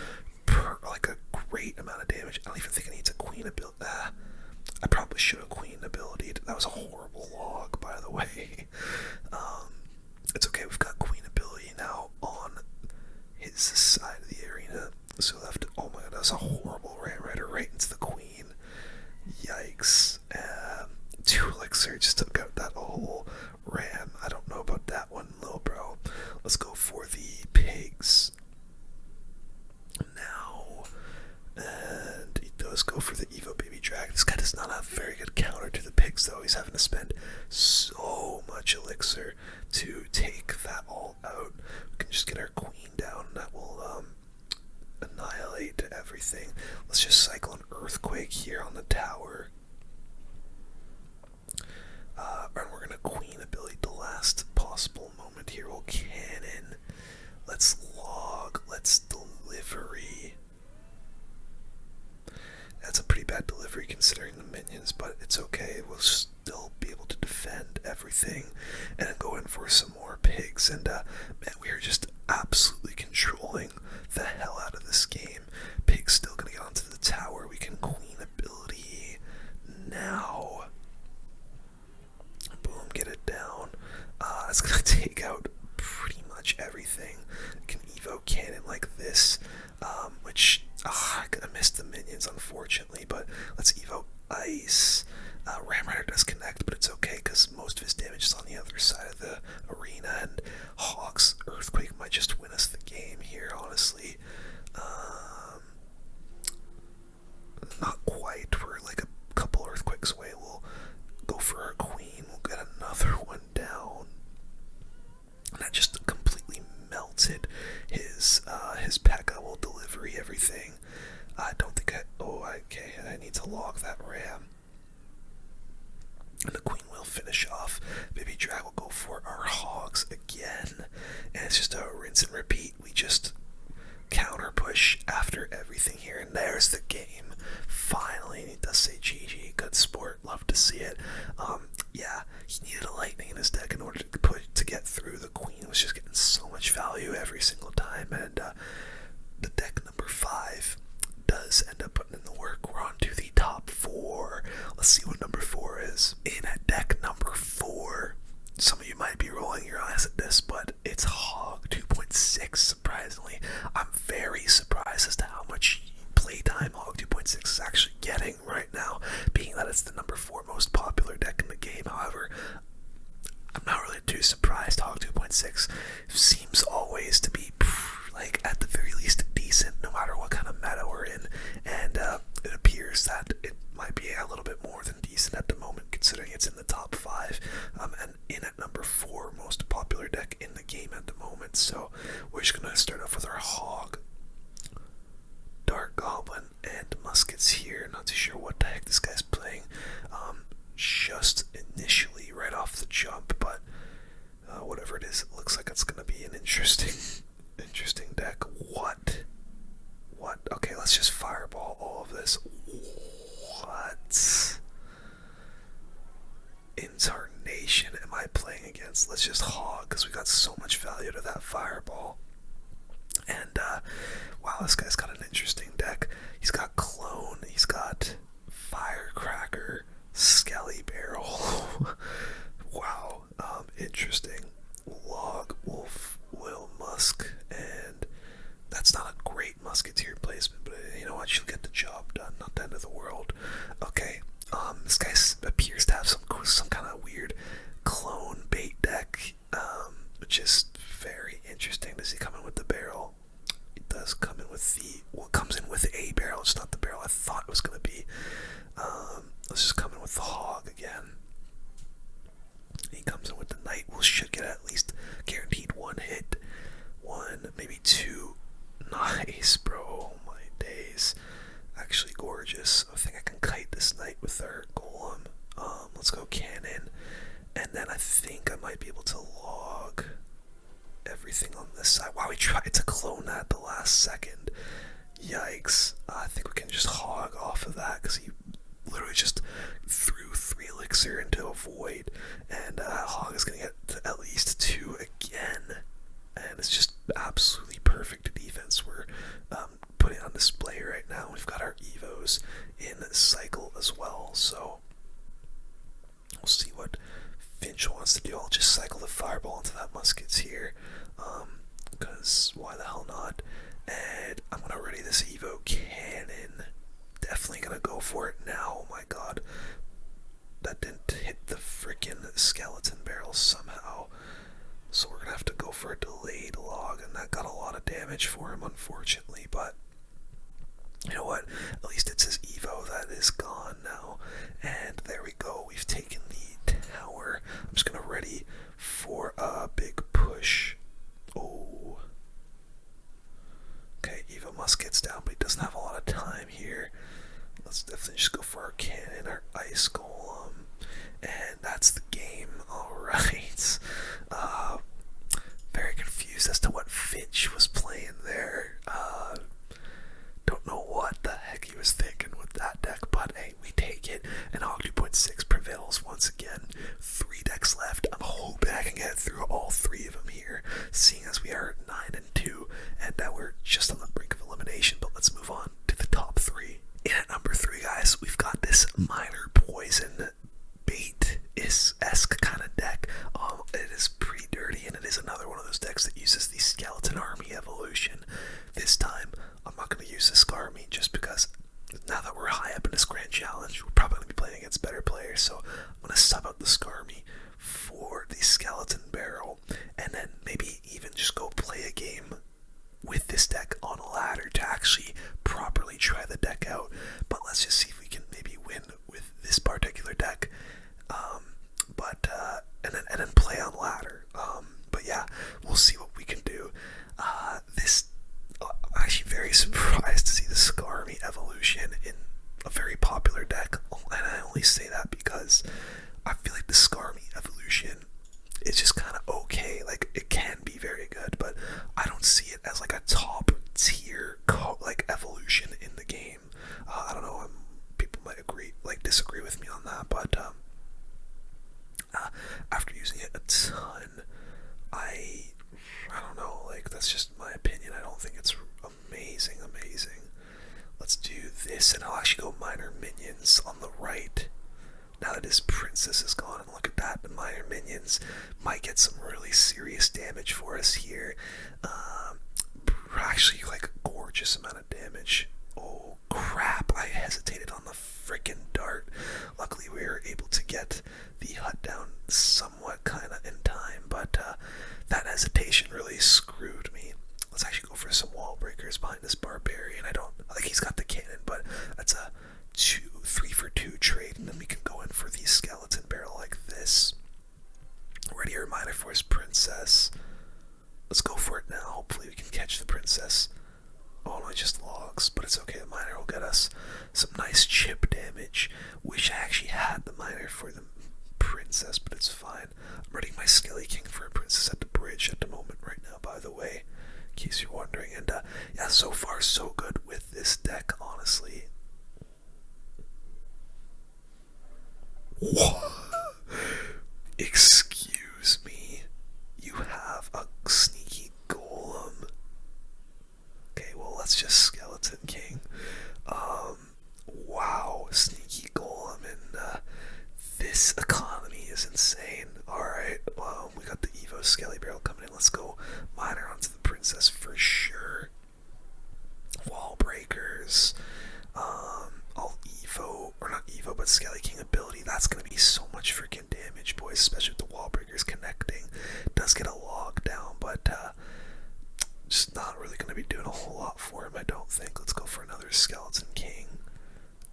like a great amount of damage. I don't even think it needs a queen ability. I probably should have queen ability. That was a horrible log, by the way. It's okay. We've got queen ability now on his side of the arena. So left. Oh my god, that's a horrible ram rider right into the queen. Yikes. 2 elixir just took out that whole ram. I don't know about that one, little bro. Let's go for the pigs now. And he does go for the Evo Baby Dragon. This guy does not have a very good counter to the pigs, though. He's having to spend so much elixir to take that all out. We can just get our queen down, and that will annihilate everything. Let's just cycle an earthquake here on the tower. And we're gonna queen ability the last possible moment here. We'll cannon. Let's log. Let's delivery. That's a pretty bad delivery considering the minions, but it's okay. We'll still be able to defend everything and then go in for some more pigs. And man, we are just absolutely controlling the hell out of this game. Pig's still gonna get onto the tower. We can queen ability now. Boom, get it down. It's gonna take out pretty much everything. I can Evo cannon like this, which I missed the minions unfortunately, but let's Evo ice. Ram Rider does connect, but it's okay because most of his damage is on the other side of the arena, and Hawk's Earthquake might just win us the game here, honestly. Not quite. We're like a couple Earthquakes away. We'll go for our queen. We'll get another one down. And that just completely melted his P.E.K.K.A. will delivery everything. I don't think I need to log that ram. And the queen will finish off. Baby Drag will go for our hogs again. And it's just a rinse and repeat. We just counter push after everything here. And there's the game. Finally, and he does say GG. Good sport. Love to see it. Yeah, he needed a lightning in his deck in order to get through. The queen was just getting so much value every single time. And the deck number 5 does end up putting in the work. We're on to the top 4. Let's see what number 4 is. In at deck number 4, some of you might be rolling your eyes at this, but it's Hog 2.6, surprisingly. I'm very surprised as to how much playtime Hog 2.6 is actually getting right now, being that it's the number 4 most popular deck in the game. However, I'm not really too surprised. Hog 2.6 seems always to be like at the very least decent no matter what kind of meta we're in, and it appears that it might be a little bit more than decent at the moment considering it's in the top 5 and in at number 4 most popular deck in the game at the moment. So we're just gonna start off with our Hog, Dark Goblin, and Muskets here. Not too sure what the heck this guy's playing just initially right off the jump, but whatever it is, it looks like it's gonna be an interesting deck. What? Okay, let's just fireball all of this. What incarnation am I playing against? Let's just hog because we got so much value to that fireball. And wow, this guy's got an interesting deck. He's got Clone, he's got Firecracker, Skelly Barrel. Wow, interesting. Log, Wolf, Will, Musk, and that's not a great musketeer placement, but you know what, she'll get the job done, not the end of the world. Okay, this guy appears to have some kind of weird clone knight, we should get at least guaranteed one hit. One, maybe two. Nice, bro. Oh my days. Actually gorgeous. I think I can kite this knight with our golem. Let's go cannon. And then I think I might be able to log everything on this side. Wow, we tried to clone that the last second. Yikes. I think we can just hog off of that because he literally just threw 3 elixir into a void. And hog is going to get to at least 2 again. And it's just absolutely perfect defense we're putting on display right now. We've got our Evos in cycle as well, so we'll see what Finch wants to do. I'll just cycle the fireball into that musketeer, because why the hell not? And I'm gonna ready this Evo cannon. Definitely gonna go for it now. Oh my god, that didn't hit the freaking skeleton barrel somehow. So we're gonna have to go for a delayed log, and that got a lot of damage for him, unfortunately. But you know what? At least it's his Evo that is gone now. And there we go. We've taken the tower. I'm just gonna ready for a big push. Oh. Okay, Evo Musket's down, but he doesn't have a lot of time here. Let's definitely just go for our cannon, our ice golem. And that's the game. Alright. Very confused as to what Finch was playing there. Don't know what the heck he was thinking with that deck, but hey, we take it. And Hog 2.6 prevails once again. 3 decks left. I'm hoping I can get through all 3 of them here, seeing as we are 9-2, and that we're just on the brink of elimination. But let's move on to the top 3. In at number 3, guys, we've got this Minor Poison bait-esque kind of deck. It is pretty dirty, and it is another one of those decks that uses the Skeleton Army evolution. This time, I'm not going to use the Skarmy just because now that we're high up in this Grand Challenge, we're probably going to be playing against better players, so I'm going to sub out the Skarmy for the Skeleton Barrel, and then maybe even just go play a game with this deck on a ladder to actually properly try the deck out. But let's just see if we can maybe win with this particular deck, and then play on ladder. But yeah, we'll see what we can do. I'm actually very surprised to see the Skarmy evolution in a very popular deck, and I only say that because I feel like the Skarmy evolution is just kind of okay. Like, it can be very good, but I don't see it as like a top tier like evolution in the game. I don't know, people might disagree with me on that, but after using it a ton, I don't know, like, that's just my opinion. I don't think it's amazing. Let's do this, and I'll actually go Minor Minions on the right. Now that his princess is gone, and look at that, the Minor Minions might get some really serious damage for us here. Actually, like, a gorgeous amount of damage. Oh crap, I hesitated on the freaking dart. Luckily we were able to get the hut down somewhat kinda in time, but that hesitation really screwed me. Let's actually go for some wall breakers behind this barbarian. I think he's got the cannon, but that's a 3 for 2 trade, and then we can go in for the skeleton barrel like this. Ready a reminder for his princess. Let's go for it now. Hopefully we can catch the princess. Oh no, just logs, but it's okay. The miner will get us some nice chip damage. Wish I actually had the miner for the princess, but it's fine. I'm ready my Skelly King for a princess at the bridge at the moment right now, by the way, in case you're wondering. And yeah, so far so good with this deck, honestly. What? Excuse me. You have a sneaky golem. Okay, well, let's just Skeleton King. Wow, sneaky golem, and this economy is insane. Alright, well, we got the Evo Skelly Barrel coming in. Let's go miner onto the princess for sure. Wall breakers. I'll Evo, or not Evo, but Skelly King ability. That's gonna be so much freaking damage, boys, especially with the wall breakers connecting. Does get a log down, but just not really going to be doing a whole lot for him, I don't think. Let's go for another Skeleton King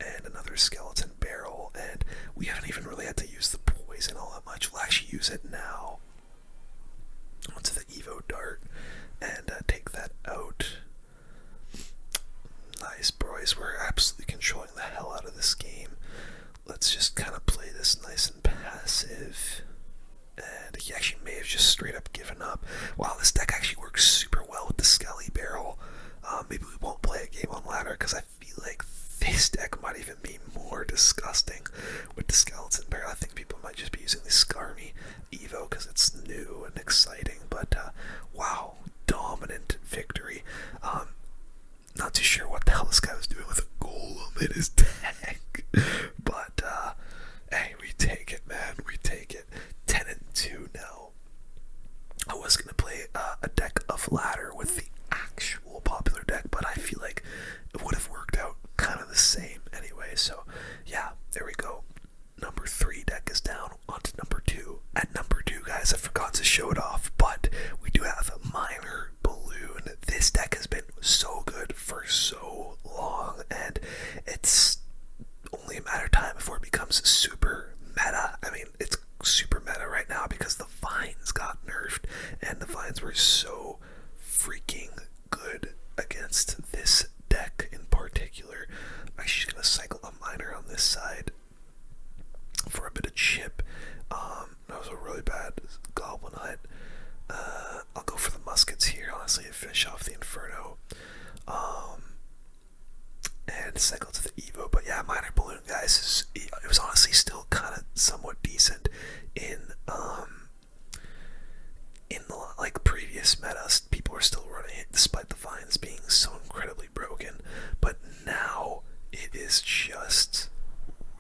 and another Skeleton Barrel, and we haven't even really had to use the poison all that much. We'll actually use it now. Evo Dart and take that out. Nice, boys. We're absolutely controlling the hell out of this game. Let's just kind of play this nice and passive. And he actually may have just straight up given up. Wow, this deck actually works super well with the Skelly Barrel. Maybe we won't play a game on ladder because I feel like this deck might even be more disgusting with the Skeleton Barrel. I think people might just be using the Skarmy Evo because it's new and exciting. But wow, dominant victory. Not too sure what the hell this guy was doing with a golem in his deck. But hey, we take it, man. We take it. 10-2 now. I was gonna play a deck of ladder with the actual popular deck, but I feel like it would have worked out kind of the same anyway. So yeah, there we go. Number 3 deck is down. On to number 2. At number 2, guys, I forgot to show it off, but we do have a Miner Balloon. This deck has been so good for so long, and it's only a matter of time before it becomes super meta. I mean, it's super meta right now because the vines got nerfed, and the vines were so freaking good against this deck in particular. I'm actually just gonna cycle a Miner on this side for a bit of chip. That was a really bad Goblin Hut. I'll go for the muskets here, honestly, and finish off the Inferno. And cycle to the Evo. But yeah, Miner Balloon, guys, it was honestly still kind of somewhat decent in the like previous metas. People were still running it despite the vines being so incredibly broken. But now it is just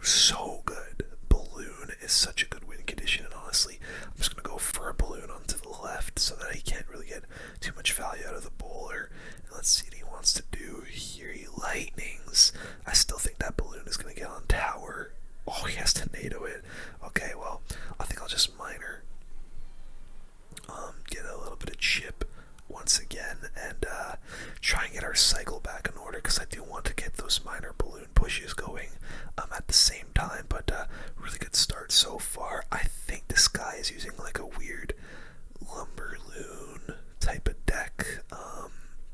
so good. Balloon is such a good win condition, and honestly, I'm just gonna go for a balloon onto the left so that he can't really get too much value out of the bowler. And let's see what he wants to do here. He lightnings. I still think that balloon is gonna get on tower. Oh, he has to NATO it. Okay, well, I think I'll just Miner. Get a little bit of chip once again, and try and get our cycle back in order, because I do want to get those Miner Balloon pushes going at the same time. But really good start so far. I think this guy is using like a weird Lumberloon type of deck.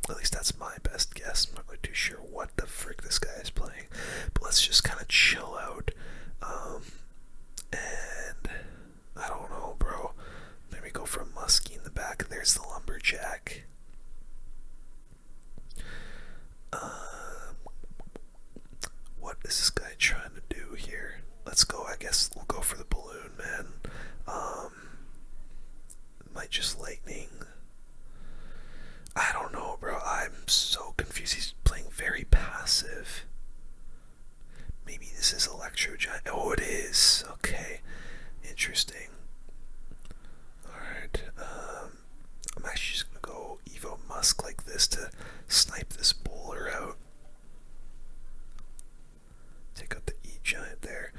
At least that's my best guess. I'm not really too sure what the frick this guy is playing, but let's just kind of chill out. And I don't know, bro. Maybe go for a Muskie in the back. There's the Lumberjack. What is this guy trying to do here? Let's go. I guess we'll go for the balloon, man. Might just lightning. I don't know, bro. I'm so confused. He's playing very passive. Maybe this is Electro Giant. Oh, it is. Okay. Interesting. Alright. I'm actually just gonna go Evo Musk like this to snipe this bowler out. Take out the E-Giant there.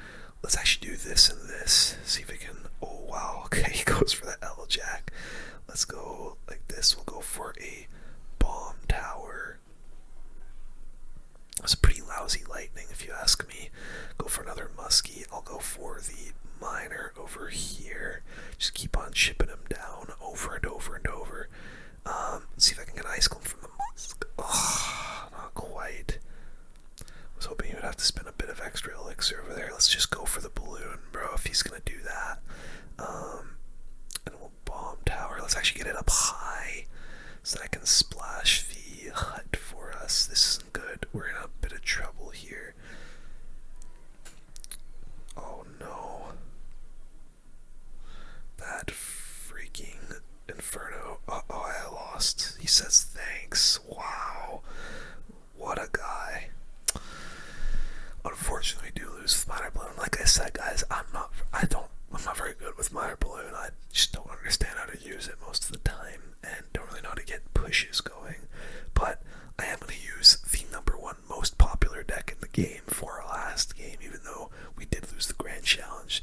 Let's actually do this and this. See if we can... Oh, wow. Okay, he goes for the L-Jack. Let's go like this. We'll go for a bomb tower. That's a pretty lousy lightning, if you ask me. Go for another Muskie. I'll go for the Miner over here. Just keep on chipping him down over and over and over. Let's see if I can get Ice Climb from the Musk. Oh, not quite. I was hoping he would have to spend a bit of extra elixir over there. Let's just go for the balloon, bro, if he's gonna do that. And we'll bomb tower. Let's actually get it up high so that I can splash the hut for us. This isn't good. We're in a bit of trouble here. Oh no. That freaking Inferno. Uh oh, I lost. He says thanks. Wow. What a guy. Unfortunately, we do lose with Miner Balloon. Like I said, guys, I'm not very good with Miner Balloon. I just don't understand how to use it most of the time, and don't really know how to get pushes going. But I am going to use the #1 most popular deck in the game for our last game, even though we did lose the Grand Challenge.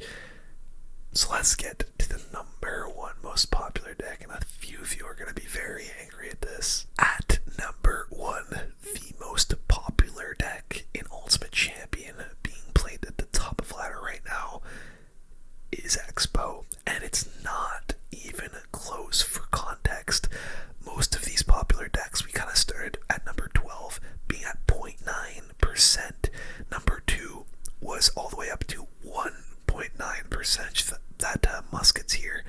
So let's get to the #1 most popular deck, and a few of you are going to be very angry at this. At #1, the most popular deck in Ultimate Champion being played at the top of ladder right now here.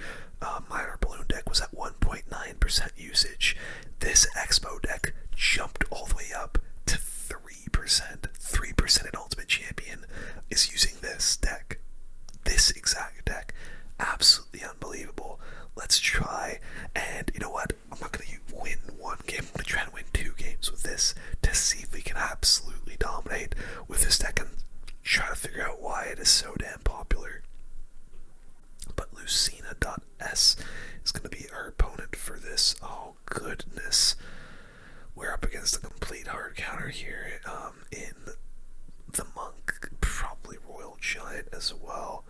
Minor Balloon deck was at 1.9% usage. This Expo deck jumped all the way up to 3%. 3% in Ultimate Champion is using this deck. This exact deck. Absolutely unbelievable. Let's try, and you know what? I'm not going to win one game. I'm going to try and win 2 games with this to see if we can absolutely dominate with this deck and try to figure out why it is so damn popular. But Lucina.s is going to be our opponent for this. Oh goodness. We're up against a complete hard counter here in the Monk, probably Royal Giant as well,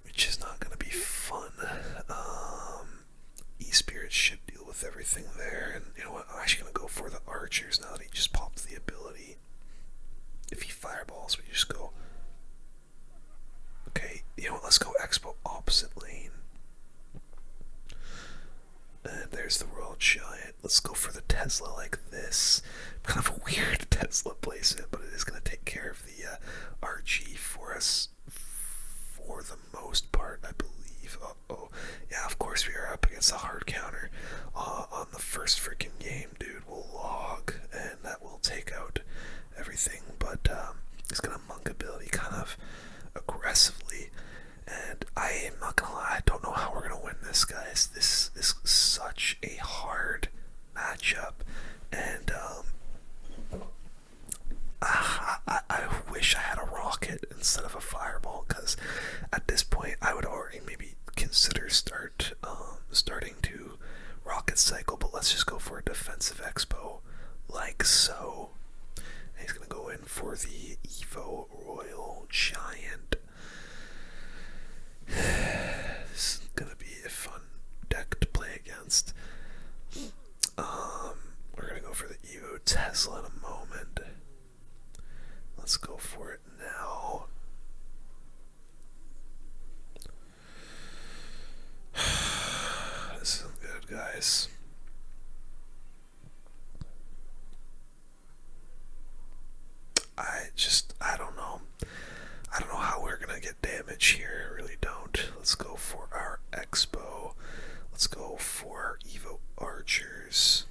which is not going to be fun. E-Spirit should deal with everything there, and you know what, I'm actually going to go for the Archers now that he just popped the ability. If he fireballs, we just go, okay, you know what, let's go Expo opposite lane. And there's the Royal Giant. Let's go for the Tesla like this. Kind of a weird Tesla placement, but it is going to take care of the RG for us for the most part, I believe. Uh-oh. Yeah, of course we are up against a hard counter on the first freaking game, dude. We'll log, and that will take out everything, but he's going to Monk ability kind of aggressively. And I am not gonna lie, I don't know how we're gonna win this, guys. This is such a hard matchup, and I wish I had a rocket instead of a fireball, because at this point I would already maybe consider starting to rocket cycle. But let's just go for a defensive expo, like so. And he's gonna go in for the Evo Royal Giant. This is gonna be a fun deck to play against. We're gonna go for the Evo Tesla in a moment. Let's go for it now. This isn't good, guys. I don't know. I don't know how we're gonna get damage here. I really don't. Let's go for our Expo. Let's go for our Evo Archers.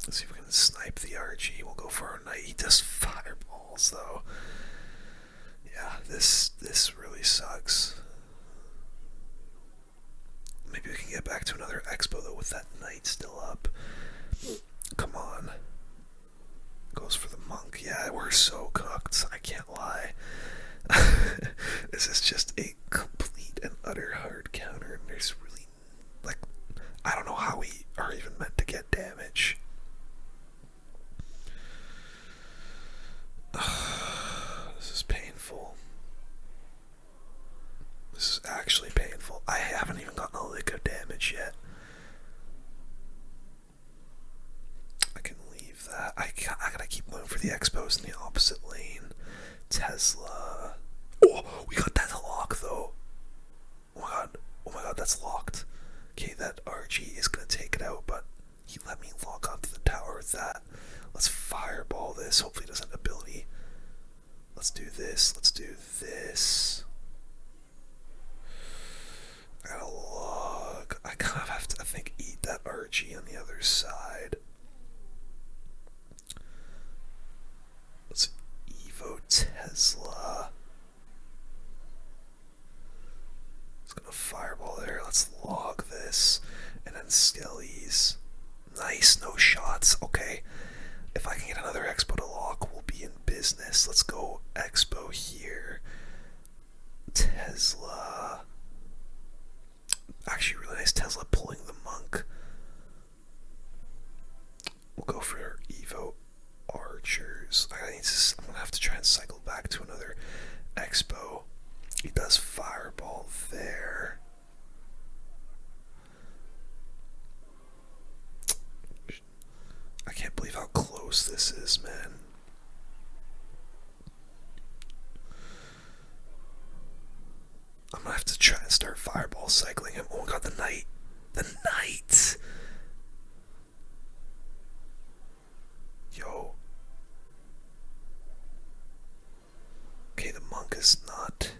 Let's see if we can snipe the RG. We'll go for our Knight. He does fireballs though. Yeah, this really sucks. Maybe we can get back to another Expo though with that Knight still up. Come on. Goes for the Monk. Yeah, we're so cooked. I can't lie. This is just a complete and utter hard counter, and there's really, like, I don't know how we are even meant to get damage. This is painful. This is actually painful. I haven't even gotten a lick of damage yet. I can leave that. I gotta keep going for the Expos in the opposite lane. Tesla. Oh, we got that to lock though. Oh my god, that's locked. Okay, that RG is gonna take it out, but he let me lock onto the tower with that. Let's fireball this. Hopefully it doesn't ability. Let's do this. Let's do this. I gotta log. I kind of have to, I think, eat that RG on the other side. Let's Evo Tesla. It's gonna fireball there. Let's log this. And then Skellies. Nice, no shots. Okay. If I can get another Expo to lock, we'll be in business. Let's go Expo here. Tesla. Actually, really nice Tesla pulling the Monk. We'll go for Evo Archers. I'm gonna have to try and cycle back to another Expo. He does fireball there. I can't believe how close this is, man. I'm gonna have to try and start fireball cycling him. Oh my god, the Knight. The Knight! Yo. Okay, the Monk is not.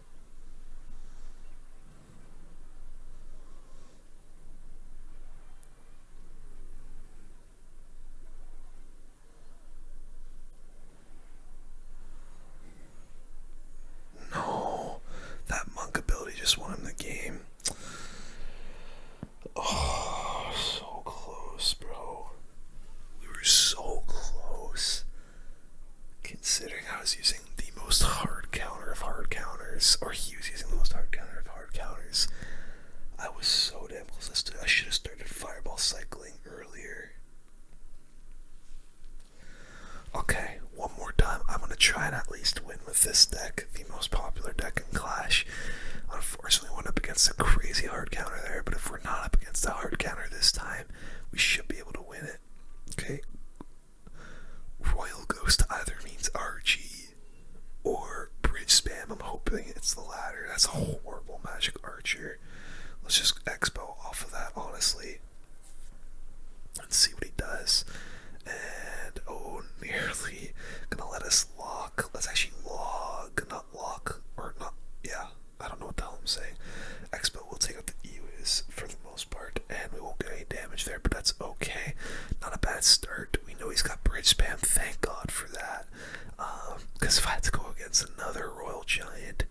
this time. We should be able to win it. Okay. Royal Ghost either means RG or bridge spam. I'm hoping it's the latter. That's a horrible magic archer. Let's just expo off of that, honestly. Let's see what he does. And, oh, nearly gonna let us lock. Let's actually log, not lock, or not, yeah, I don't know what the hell I'm saying. Expo will take out the EUs for the most part, and we won't get any damage there, but that's okay. Not a bad start. We know he's got bridge spam, thank God for that. Because if I had to go against another Royal Giant,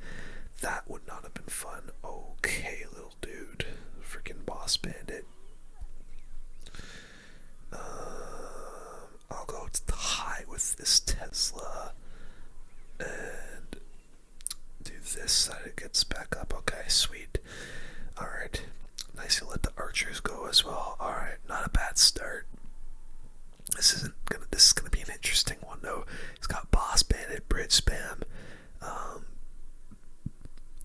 that would not have been fun. Okay, little dude. Freaking boss bandit. I'll go to the high with this Tesla and do this so that it gets back up. Okay, sweet. Alright. Nice to let the archers go as well. Alright, not a bad start. This is gonna be an interesting one though. He's got boss bandit, bridge spam,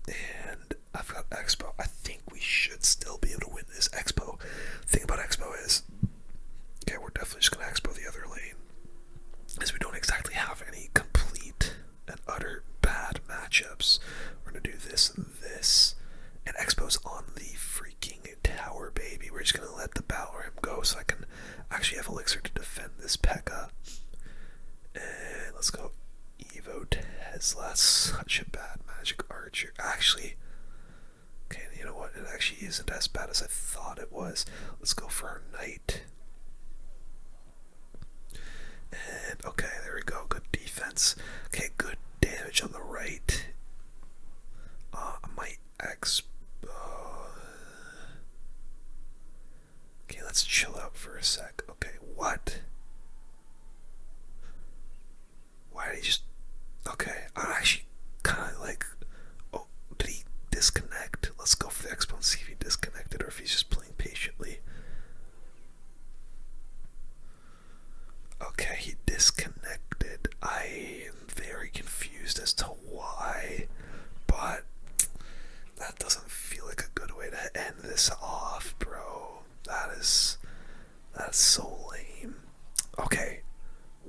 and I've got Expo. I think we should still be able to win this. Expo. The thing about Expo is, okay, we're definitely just gonna Expo the other lane, as we don't exactly have any complete and utter bad matchups. We're gonna do this and this, and Expo's on the freaking tower, baby. We're just gonna let the battle ram go so I can actually have elixir to defend this P.E.K.K.A. And let's go Evo Tesla. That's such a bad magic archer. Actually, okay, you know what? It actually isn't as bad as I thought it was. Let's go for our knight. And okay, there we go. Good defense. Okay, good damage on the right. I might okay, let's chill out for a sec. Okay, what? Why did he just... Okay, I'm actually kind of like... Oh, did he disconnect? Let's go for the expo and see if he disconnected or if he's just playing patiently. Okay, he disconnected. I am very confused as to why, but that doesn't feel like a good way to end this off, bro. That's so lame. Okay,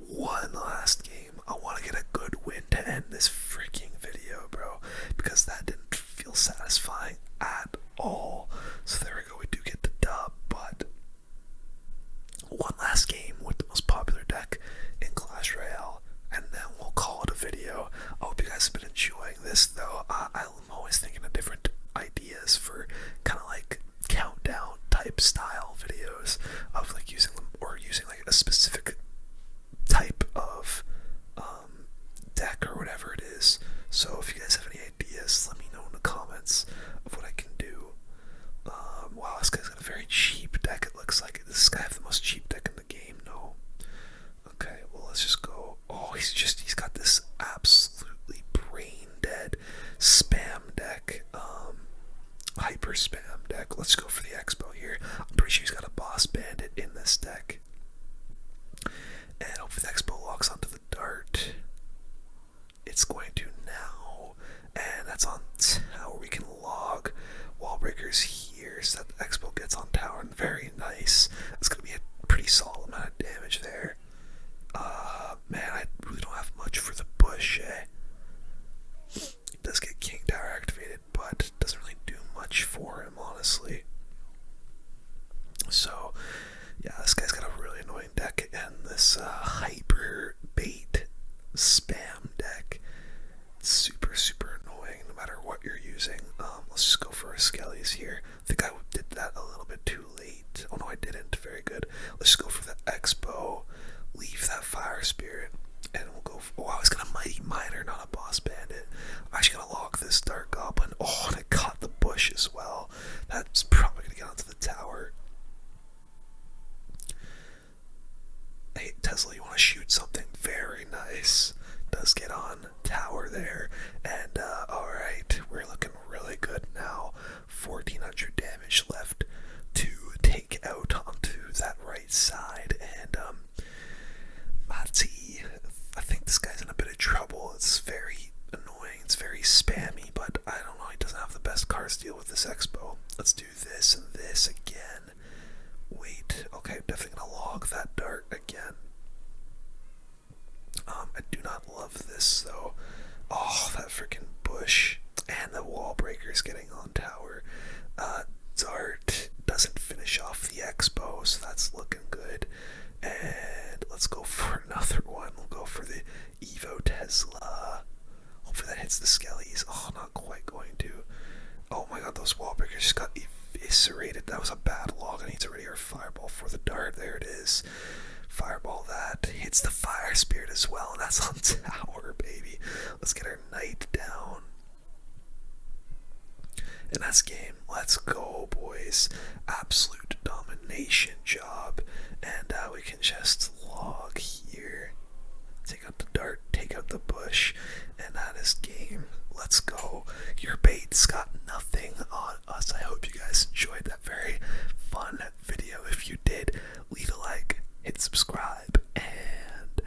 one last game. I want to get a good win to end this freaking video, bro, because that didn't feel satisfying at all. So there we go, we do get the dub, but one last game with the most popular deck in Clash Royale, and then we'll call it a video. I hope you guys have been enjoying this, though. I'm always thinking of different ideas for kind of like countdown type style videos of like using them, or using like a specific type of deck or whatever it is. So if you guys have any ideas, let me know in the comments of what I can do. Wow, this guy's got a very cheap deck, it looks like. Does this guy have the most cheap deck in the game? No. Okay, well, let's just go. Oh, he's got this absolutely brain dead spam deck, hyper spam deck. Let's go for the expo here. I'm pretty sure he's got a boss bandit in this deck, and hopefully the expo locks onto the dart. It's going to now, and that's on tower. We can log wall breakers here so that the expo gets on tower, and very nice. That's going to be a pretty solid amount of damage there. Man, I really don't have much for the bush, eh? It does get king tower activated, but doesn't really do much for him, honestly. So, yeah, this guy's got a really annoying deck, and this hyper bait spam deck. It's super, super annoying no matter what you're using. Let's just go for our skellies here. I think I did that a little bit too late. Oh no, I didn't. Very good. Let's just go for the expo. Leave that fire spirit, and we'll go for, oh, I was gonna mighty miner, not a boss bandit. I'm actually gonna log this dark goblin. Oh, and I caught the bush as well. That's probably gonna get onto the tower. Hey Tesla, you want to shoot something? Very nice. Does get on tower there, and alright, we're looking really good now. 1400 damage left to take out onto that right side, and Mati, I think this guy's in a bit of trouble. It's very annoying, it's very spammy, but I don't know, he doesn't have the best cards to deal with this expo. Let's do this axe bow, so that's looking good. And let's go for another one. We'll go for the Evo Tesla. Hopefully that hits the skellies. Oh, not quite going to. Oh my god, those wall breakers just got eviscerated. That was a bad log. I need to ready our fireball for the dart. There it is. Fireball that. Hits the fire spirit as well. And that's on tower, baby. Let's get our knight down. And that's game. Let's go, boys. Absolute domination job. And we can just log here. Take out the dart, take out the bush, and that is game. Let's go. Your bait's got nothing on us. I hope you guys enjoyed that very fun video. If you did, leave a like, hit subscribe, and